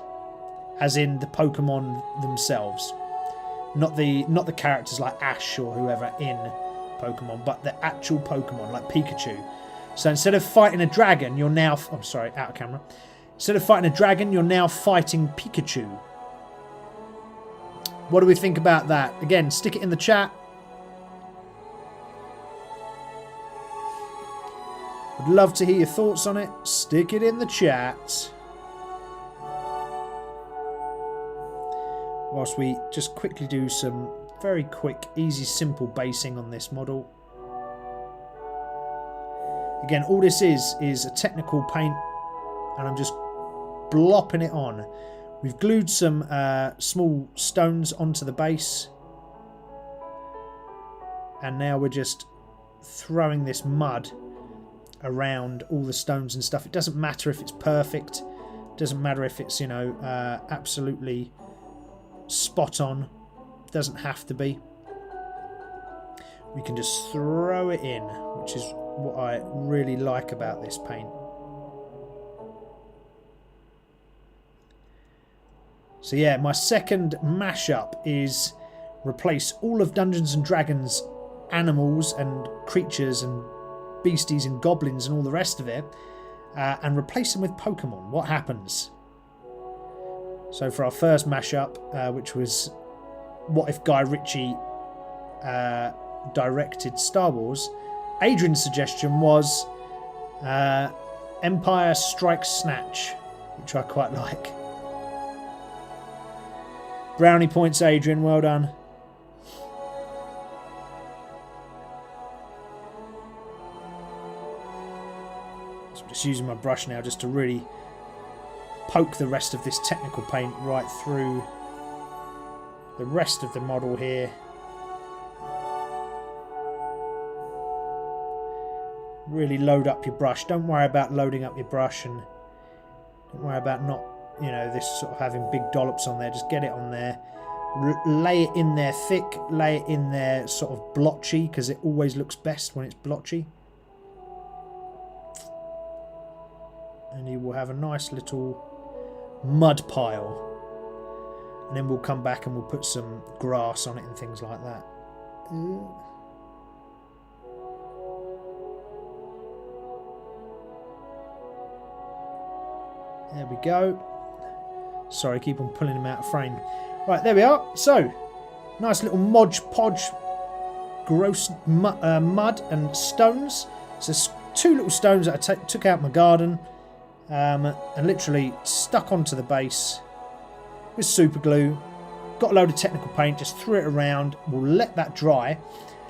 As in the Pokemon themselves. Not the characters like Ash or whoever in Pokemon, but the actual Pokemon, like Pikachu. So instead of fighting a dragon, you're now... I'm sorry, out of camera. Instead of fighting a dragon, you're now fighting Pikachu. What do we think about that? Again, stick it in the chat. Would love to hear your thoughts on it. Stick it in the chat. Whilst we just quickly do some very quick, easy, simple basing on this model. Again, all this is a technical paint, and I'm just blopping it on. We've glued some small stones onto the base, and now we're just throwing this mud around all the stones and stuff. It doesn't matter if it's perfect. It doesn't matter if it's, you know, absolutely spot on. Doesn't have to be. We can just throw it in, which is what I really like about this paint. So yeah, my second mashup is replace all of Dungeons and Dragons animals and creatures and beasties and goblins and all the rest of it, and replace them with Pokemon. What happens? So for our first mashup, which was what if Guy Ritchie directed Star Wars, Adrian's suggestion was Empire Strikes Snatch, which I quite like. Brownie points, Adrian, well done. So I'm just using my brush now just to really poke the rest of this technical paint right through the rest of the model here. Really load up your brush. Don't worry about loading up your brush, and don't worry about not, you know, this sort of having big dollops on there. Just get it on there. Lay it in there thick. Lay it in there sort of blotchy, because it always looks best when it's blotchy. And you will have a nice little mud pile. And then we'll come back and we'll put some grass on it and things like that. There we go. Sorry, keep on pulling him out of frame. Right, there we are. So, nice little modge podge, gross mud and stones. So, there's two little stones that I took out my garden and literally stuck onto the base with super glue. Got a load of technical paint, just threw it around. We'll let that dry.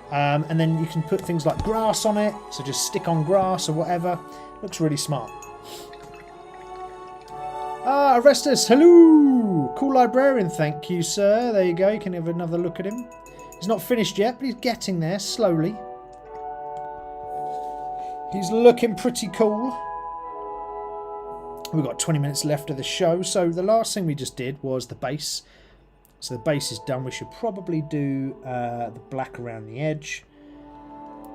And then you can put things like grass on it. So, just stick on grass or whatever. Looks really smart. Ah, Arestus, hello! Cool librarian, thank you, sir. There you go, you can have another look at him. He's not finished yet, but he's getting there, slowly. He's looking pretty cool. We've got 20 minutes left of the show, so the last thing we just did was the base. So the base is done. We should probably do the black around the edge.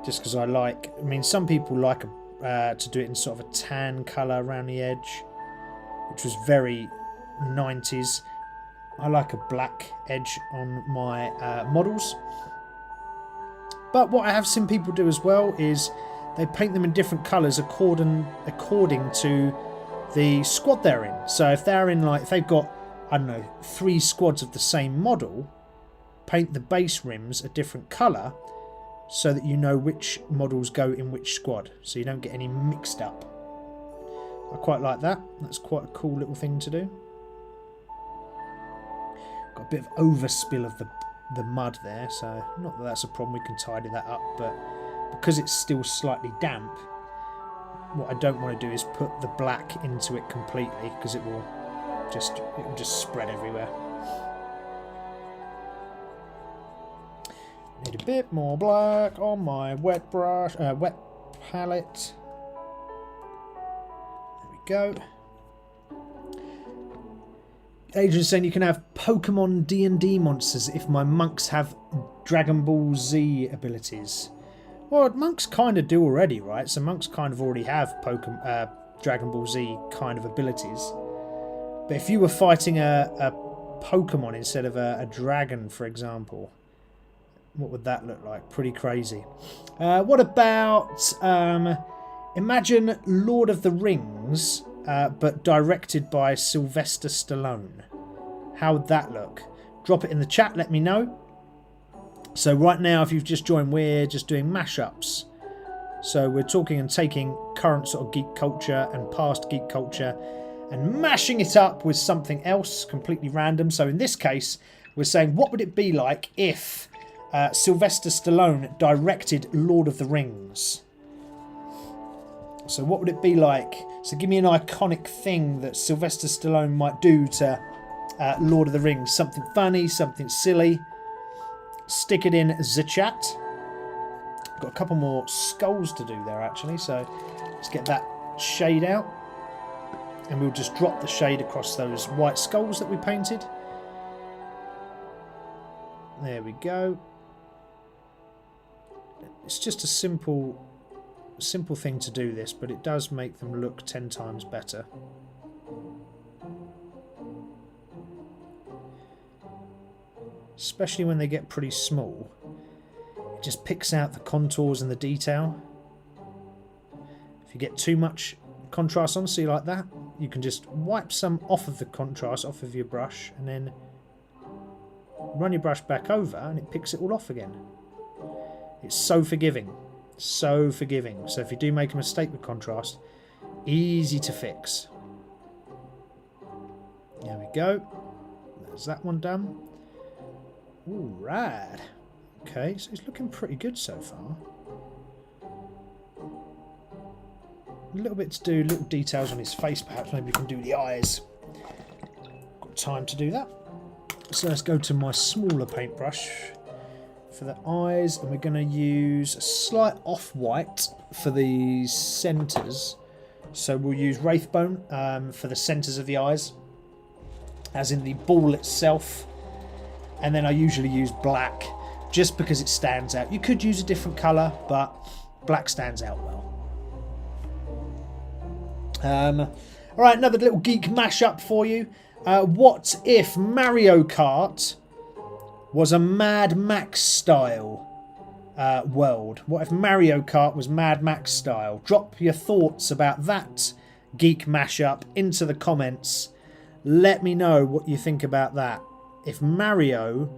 Just because I like... I mean, some people like to do it in sort of a tan colour around the edge, which was very 90s. I like a black edge on my models. But what I have seen people do as well is they paint them in different colours according to the squad they're in. So if they're in, like, if they've got, I don't know, 3 squads of the same model, paint the base rims a different colour so that you know which models go in which squad, so you don't get any mixed up. I quite like that. That's quite a cool little thing to do. Got a bit of overspill of the mud there, so not that that's a problem. We can tidy that up, but because it's still slightly damp, what I don't want to do is put the black into it completely, because it will just spread everywhere. Need a bit more black on my wet brush, wet palette. There we go. Adrian's saying you can have Pokemon D&D monsters if my monks have Dragon Ball Z abilities. Well, monks kind of do already, right? So monks kind of already have Dragon Ball Z kind of abilities. But if you were fighting a Pokemon instead of a dragon, for example, what would that look like? Pretty crazy. What about... imagine Lord of the Rings, but directed by Sylvester Stallone. How would that look? Drop it in the chat, let me know. So right now, if you've just joined, we're just doing mashups. So we're talking and taking current sort of geek culture and past geek culture and mashing it up with something else completely random. So in this case, we're saying, what would it be like if Sylvester Stallone directed Lord of the Rings? So what would it be like? So give me an iconic thing that Sylvester Stallone might do to Lord of the Rings. Something funny, something silly. Stick it in the chat. Got a couple more skulls to do there actually, so let's get that shade out. And we'll just drop the shade across those white skulls that we painted. There we go. It's just a simple thing to do this, but it does make them look 10 times better. Especially when they get pretty small. It just picks out the contours and the detail. If you get too much contrast on, see like that, you can just wipe some off of the contrast off of your brush and then run your brush back over and it picks it all off again. It's so forgiving. So forgiving. So if you do make a mistake with contrast, easy to fix. There we go. There's that one done. All right. Okay, so it's looking pretty good so far. A little bit to do, little details on his face, perhaps. Maybe we can do the eyes. Got time to do that. So let's go to my smaller paintbrush for the eyes, and we're going to use a slight off-white for the centres. So we'll use Wraithbone for the centres of the eyes, as in the ball itself. And then I usually use black, just because it stands out. You could use a different colour, but black stands out well. Alright, another little geek mashup for you. What if Mario Kart was a Mad Max style world? What if Mario Kart was Mad Max style? Drop your thoughts about that geek mashup into the comments. Let me know what you think about that. If Mario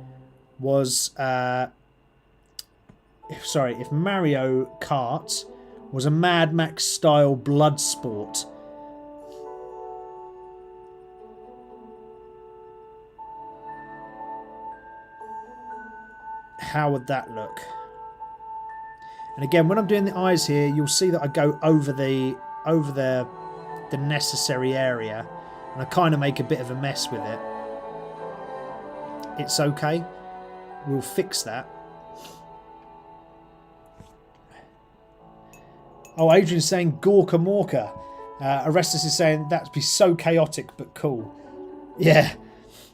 was if Mario Kart was a Mad Max style blood sport. How would that look? And again, when I'm doing the eyes here, you'll see that I go over the necessary area, and I kind of make a bit of a mess with it. It's okay. We'll fix that. Oh, Adrian's saying Gorka Morka. Arestus is saying that'd be so chaotic but cool. Yeah.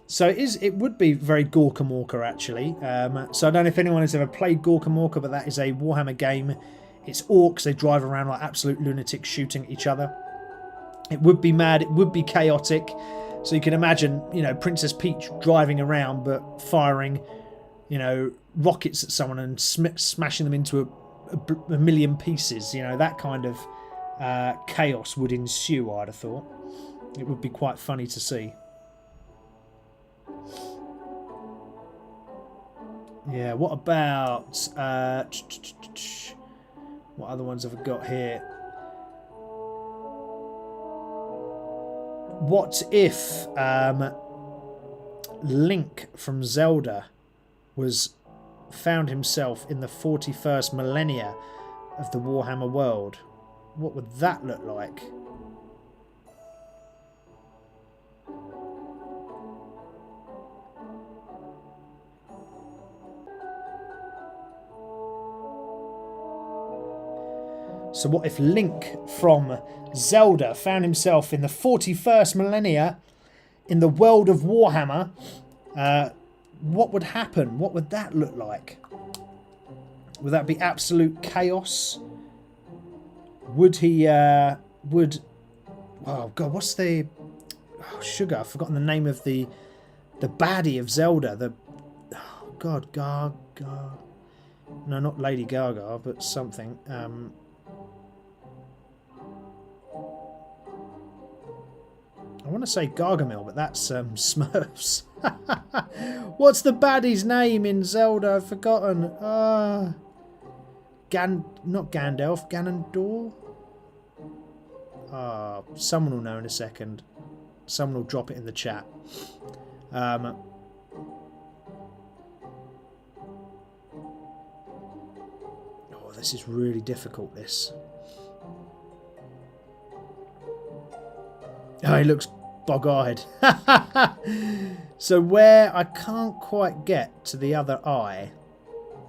So it would be very Gorka Morka actually. So I don't know if anyone has ever played Gorka Morka, but that is a Warhammer game. It's orcs. They drive around like absolute lunatics shooting at each other. It would be mad. It would be chaotic. So you can imagine, you know, Princess Peach driving around but firing, you know, rockets at someone and smashing them into a million pieces. You know, that kind of chaos would ensue, I'd have thought. It would be quite funny to see. Yeah, what about... what other ones have I got here? What if Link from Zelda found himself in the 41st millennia of the Warhammer world. What would that look like? So what if Link from Zelda found himself in the 41st millennia in the world of Warhammer? What would happen? What would that look like? Would that be absolute chaos? Would he, oh god, what's the, oh, sugar, I've forgotten the name of the baddie of Zelda, oh god, Gaga, no, not Lady Gaga, but something, I want to say Gargamel, but that's Smurfs. What's the baddie's name in Zelda? I've forgotten. Not Gandalf, Ganondorf? Someone will know in a second. Someone will drop it in the chat. Oh, this is really difficult, this. Oh, he looks bog-eyed. So where I can't quite get to the other eye,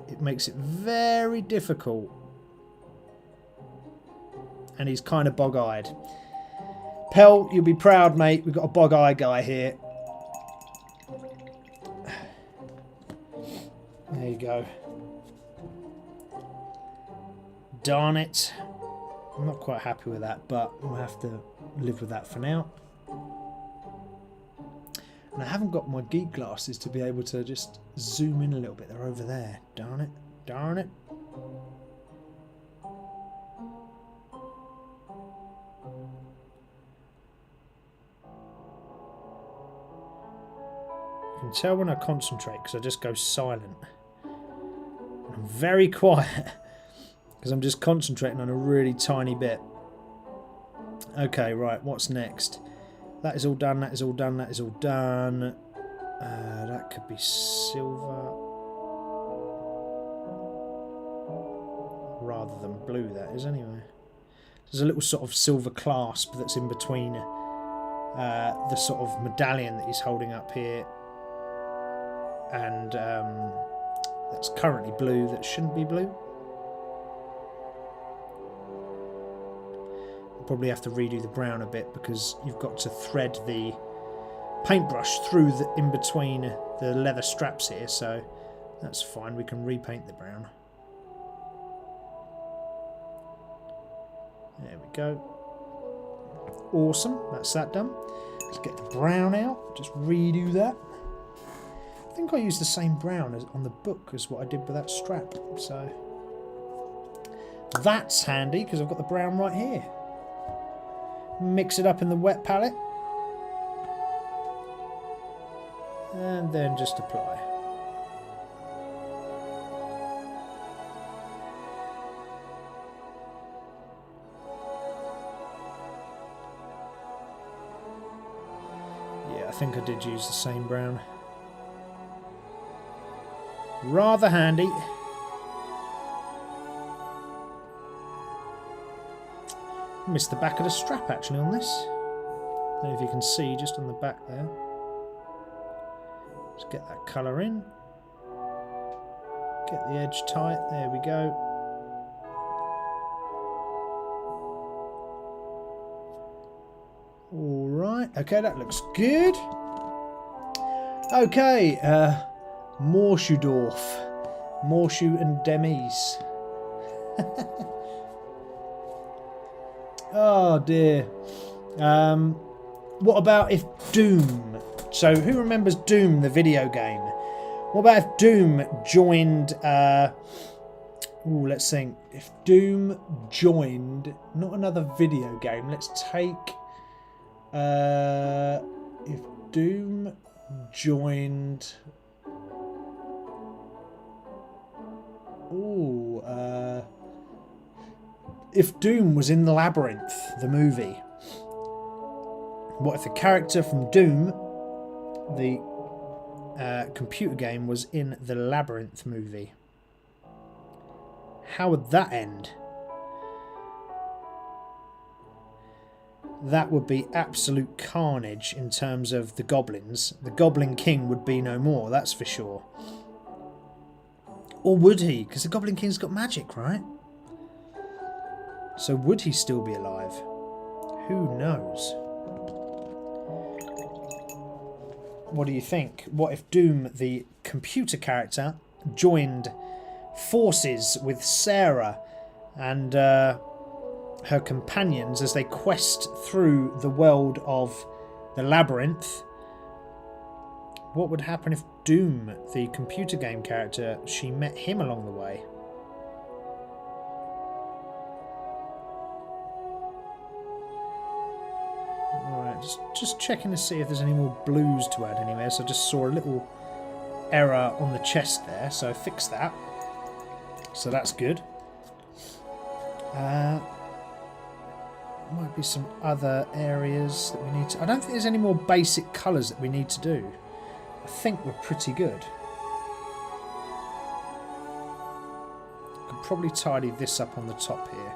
it makes it very difficult. And he's kind of bog-eyed. Pell, you'll be proud, mate. We've got a bog-eye guy here. There you go. Darn it. I'm not quite happy with that, but we'll have to live with that for now. And I haven't got my geek glasses to be able to just zoom in a little bit. They're over there. Darn it. Darn it. You can tell when I concentrate because I just go silent. And I'm very quiet because I'm just concentrating on a really tiny bit. Okay, right, what's next? That is all done, that is all done, that is all done. That could be silver. Rather than blue, that is, anyway. There's a little sort of silver clasp that's in between the sort of medallion that he's holding up here. And that's currently blue, that shouldn't be blue. Probably have to redo the brown a bit because you've got to thread the paintbrush through the in between the leather straps here, so that's fine. We can repaint the brown. There we go. Awesome, that's that done. Let's get the brown out, just redo that. I think I used the same brown as on the book as what I did with that strap, so that's handy because I've got the brown right here. Mix it up in the wet palette and then just apply. Yeah, I think I did use the same brown. Rather handy. Missed the back of the strap actually on this. Don't know if you can see just on the back there. Let's get that colour in. Get the edge tight. There we go. Alright. Okay, that looks good. Okay. Morshudorf. Morshu and Demis. Oh dear. What about if Doom? So who remembers Doom, the video game? What about if Doom joined... let's think. If Doom joined... Not another video game. Let's take... if Doom joined... if Doom was in the Labyrinth, the movie, what if the character from Doom, the computer game, was in the Labyrinth movie? How would that end? that would be absolute carnage in terms of the goblins. The Goblin King would be no more, that's for sure. Or would he? Because the Goblin King's got magic, right? So would he still be alive? Who knows? What do you think? What if Doom, the computer character, joined forces with Sarah and her companions as they quest through the world of the labyrinth? What would happen if Doom, the computer game character, she met him along the way? Alright, just checking to see if there's any more blues to add anywhere. So I just saw a little error on the chest there, so I fixed that. So that's good. Might be some other areas that we need to... I don't think there's any more basic colours that we need to do. I think we're pretty good. Could probably tidy this up on the top here.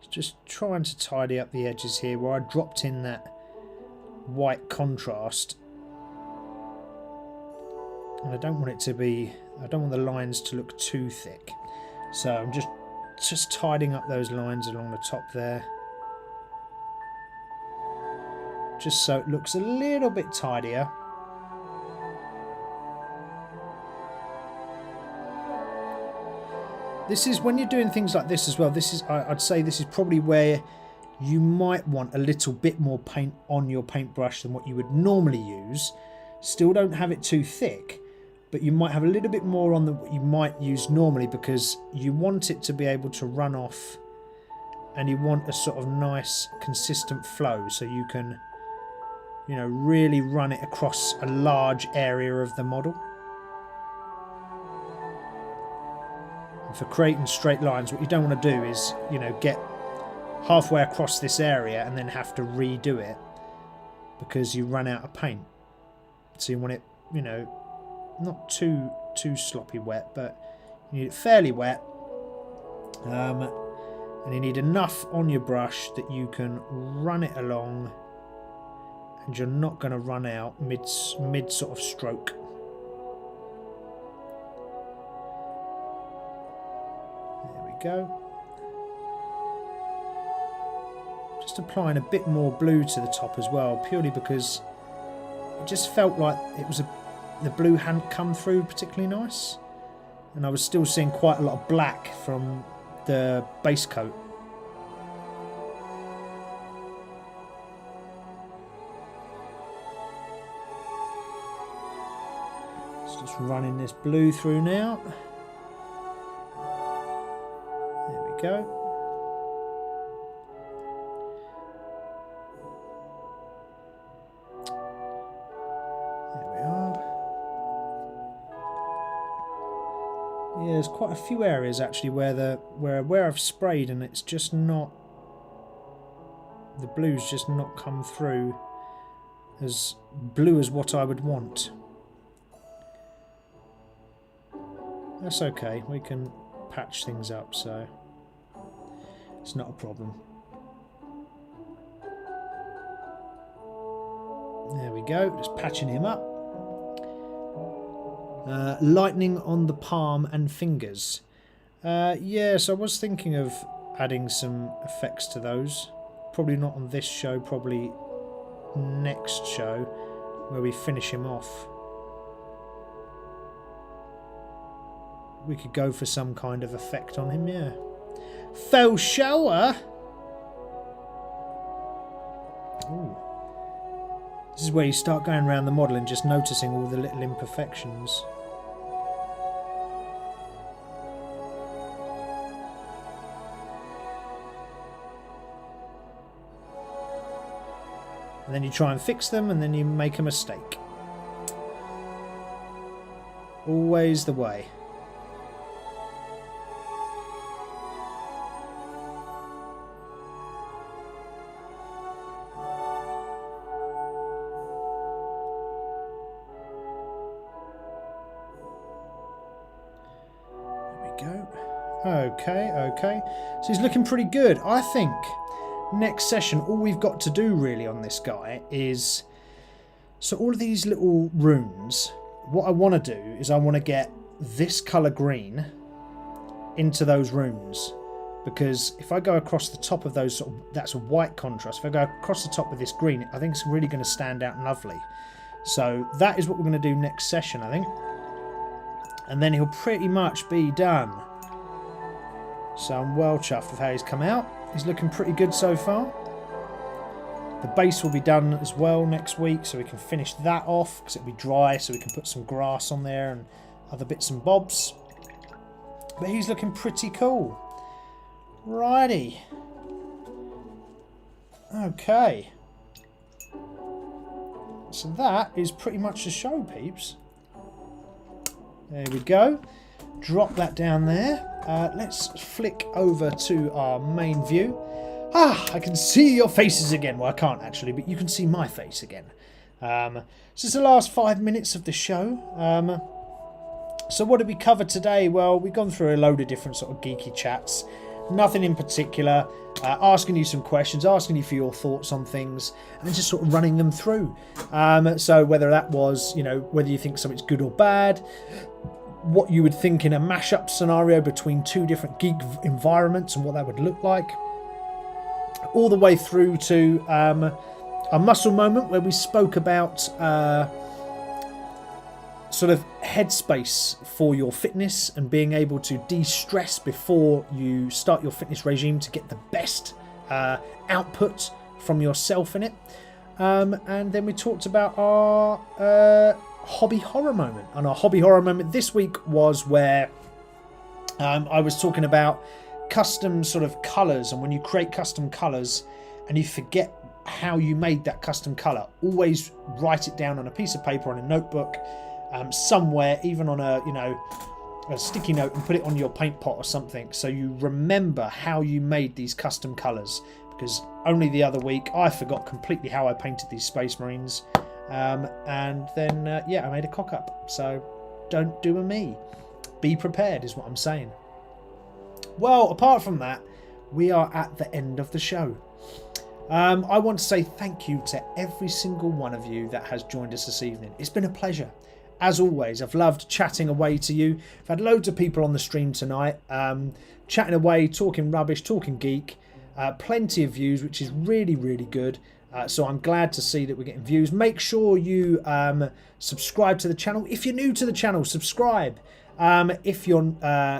Just trying to tidy up the edges here where I dropped in that white contrast, and I don't want it to be, I don't want the lines to look too thick, so I'm just tidying up those lines along the top there, just so it looks a little bit tidier. This is when you're doing things like this as well. This is, I'd say, this is probably where you might want a little bit more paint on your paintbrush than what you would normally use. Still don't have it too thick, but you might have a little bit more on than what you might use normally, because you want it to be able to run off, and you want a sort of nice consistent flow, so you can, you know, really run it across a large area of the model. And for creating straight lines, what you don't want to do is, you know, get halfway across this area and then have to redo it because you run out of paint. So you want it, you know, not too sloppy wet, but you need it fairly wet, and you need enough on your brush that you can run it along and you're not going to run out mid sort of stroke. There we go. Just applying a bit more blue to the top as well, purely because it just felt like it was the blue hadn't come through particularly nice, and I was still seeing quite a lot of black from the base coat. Just running this blue through now. There we go. Yeah, there's quite a few areas actually where I've sprayed and it's just not, the blue's just not come through as blue as what I would want. That's okay, we can patch things up, so it's not a problem. There we go, just patching him up. Lightning on the palm and fingers. Yes, I was thinking of adding some effects to those. Probably not on this show, probably next show where we finish him off. We could go for some kind of effect on him, yeah. Faux shower! Ooh. This is where you start going around the model and just noticing all the little imperfections. And then you try and fix them and then you make a mistake. Always the way. go. Okay. So he's looking pretty good. I think next session, all we've got to do really on this guy is... So all of these little runes, what I want to do is I want to get this colour green into those runes. Because if I go across the top of those, that's a white contrast. If I go across the top with this green, I think it's really going to stand out lovely. So that is what we're going to do next session, I think. And then he'll pretty much be done. So I'm well chuffed with how he's come out. He's looking pretty good so far. The base will be done as well next week, so we can finish that off because it'll be dry, so we can put some grass on there and other bits and bobs. But he's looking pretty cool. Righty. Okay. So that is pretty much the show, peeps. There we go. Drop that down there. Let's flick over to our main view. I can see your faces again. Well, I can't actually, but you can see my face again. This is the last 5 minutes of the show. So what did we cover today? Well, we've gone through a load of different sort of geeky chats. Nothing in particular. Asking you some questions, asking you for your thoughts on things, and just sort of running them through. So whether that was, whether you think something's good or bad, what you would think in a mashup scenario between two different geek environments and what that would look like, all the way through to a muscle moment where we spoke about sort of headspace for your fitness and being able to de-stress before you start your fitness regime to get the best output from yourself in it. And then we talked about our hobby horror moment. And our hobby horror moment this week was where I was talking about custom sort of colours, and when you create custom colours and you forget how you made that custom colour, always write it down on a piece of paper, on a notebook, somewhere, even on a sticky note, and put it on your paint pot or something, so you remember how you made these custom colours. Because only the other week I forgot completely how I painted these Space Marines, and then I made a cock up. So don't do a me. Be prepared is what I'm saying. Well, apart from that, we are at the end of the show. I want to say thank you to every single one of you that has joined us this evening. It's been a pleasure. As always, I've loved chatting away to you. I've had loads of people on the stream tonight, chatting away, talking rubbish, talking geek. Plenty of views, which is really, really good. So I'm glad to see that we're getting views. Make sure you subscribe to the channel. If you're new to the channel, subscribe. If you're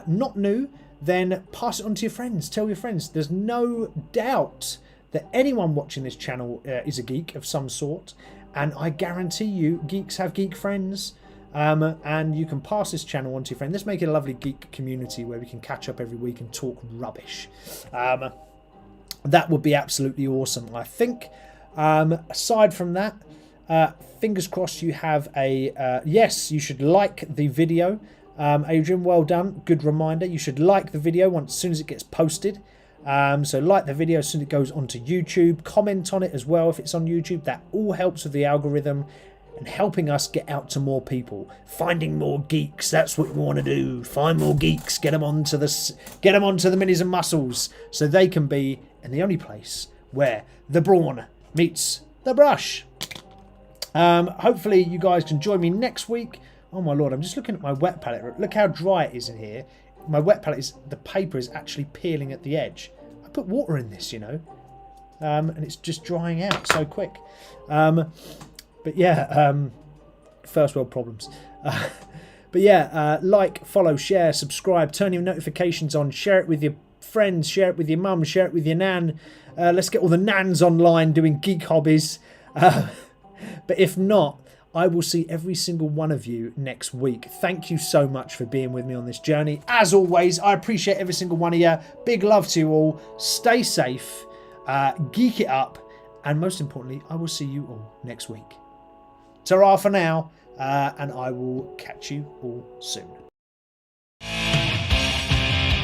not new, then pass it on to your friends. Tell your friends. There's no doubt that anyone watching this channel is a geek of some sort. And I guarantee you, geeks have geek friends. And you can pass this channel on to your friend. Let's make it a lovely geek community where we can catch up every week and talk rubbish. That would be absolutely awesome, I think. Aside from that, fingers crossed you have a... yes, you should like the video. Adrian, well done. Good reminder. You should like the video as soon as it gets posted. So like the video as soon as it goes onto YouTube. Comment on it as well if it's on YouTube. That all helps with the algorithm and helping us get out to more people. Finding more geeks. That's what we want to do. Find more geeks. Get them onto the Minis-N-Muscles so they can be in the only place where the brawn meets the brush. Hopefully you guys can join me next week. Oh my lord, I'm just looking at my wet palette. Look how dry it is in here. My wet palette the paper is actually peeling at the edge. I put water in this, and it's just drying out so quick. But yeah, first world problems. But yeah, like, follow, share, subscribe, turn your notifications on, share it with your friends, share it with your mum, share it with your nan. Let's get all the nans online doing geek hobbies. But if not, I will see every single one of you next week. Thank you so much for being with me on this journey. As always, I appreciate every single one of you. Big love to you all. Stay safe, geek it up, and most importantly, I will see you all next week. Ta-ra for now, and I will catch you all soon.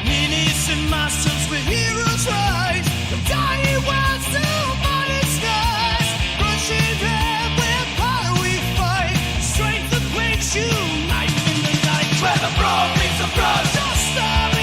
Minis-N-Muscles, we're heroes, right? The dying world still modest skies. Rushing air, where power we fight. Strength that breaks you, night in the night. Where the brawn meets the brush. Just stop.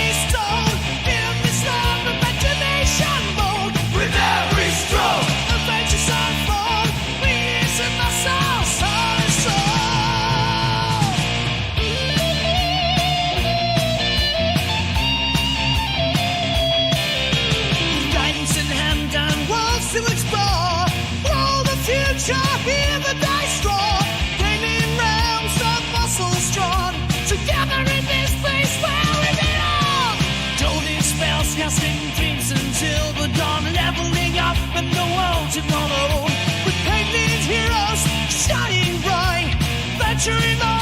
casting dreams until the dawn, leveling up and the world to follow. With painted heroes shining bright, venturing on.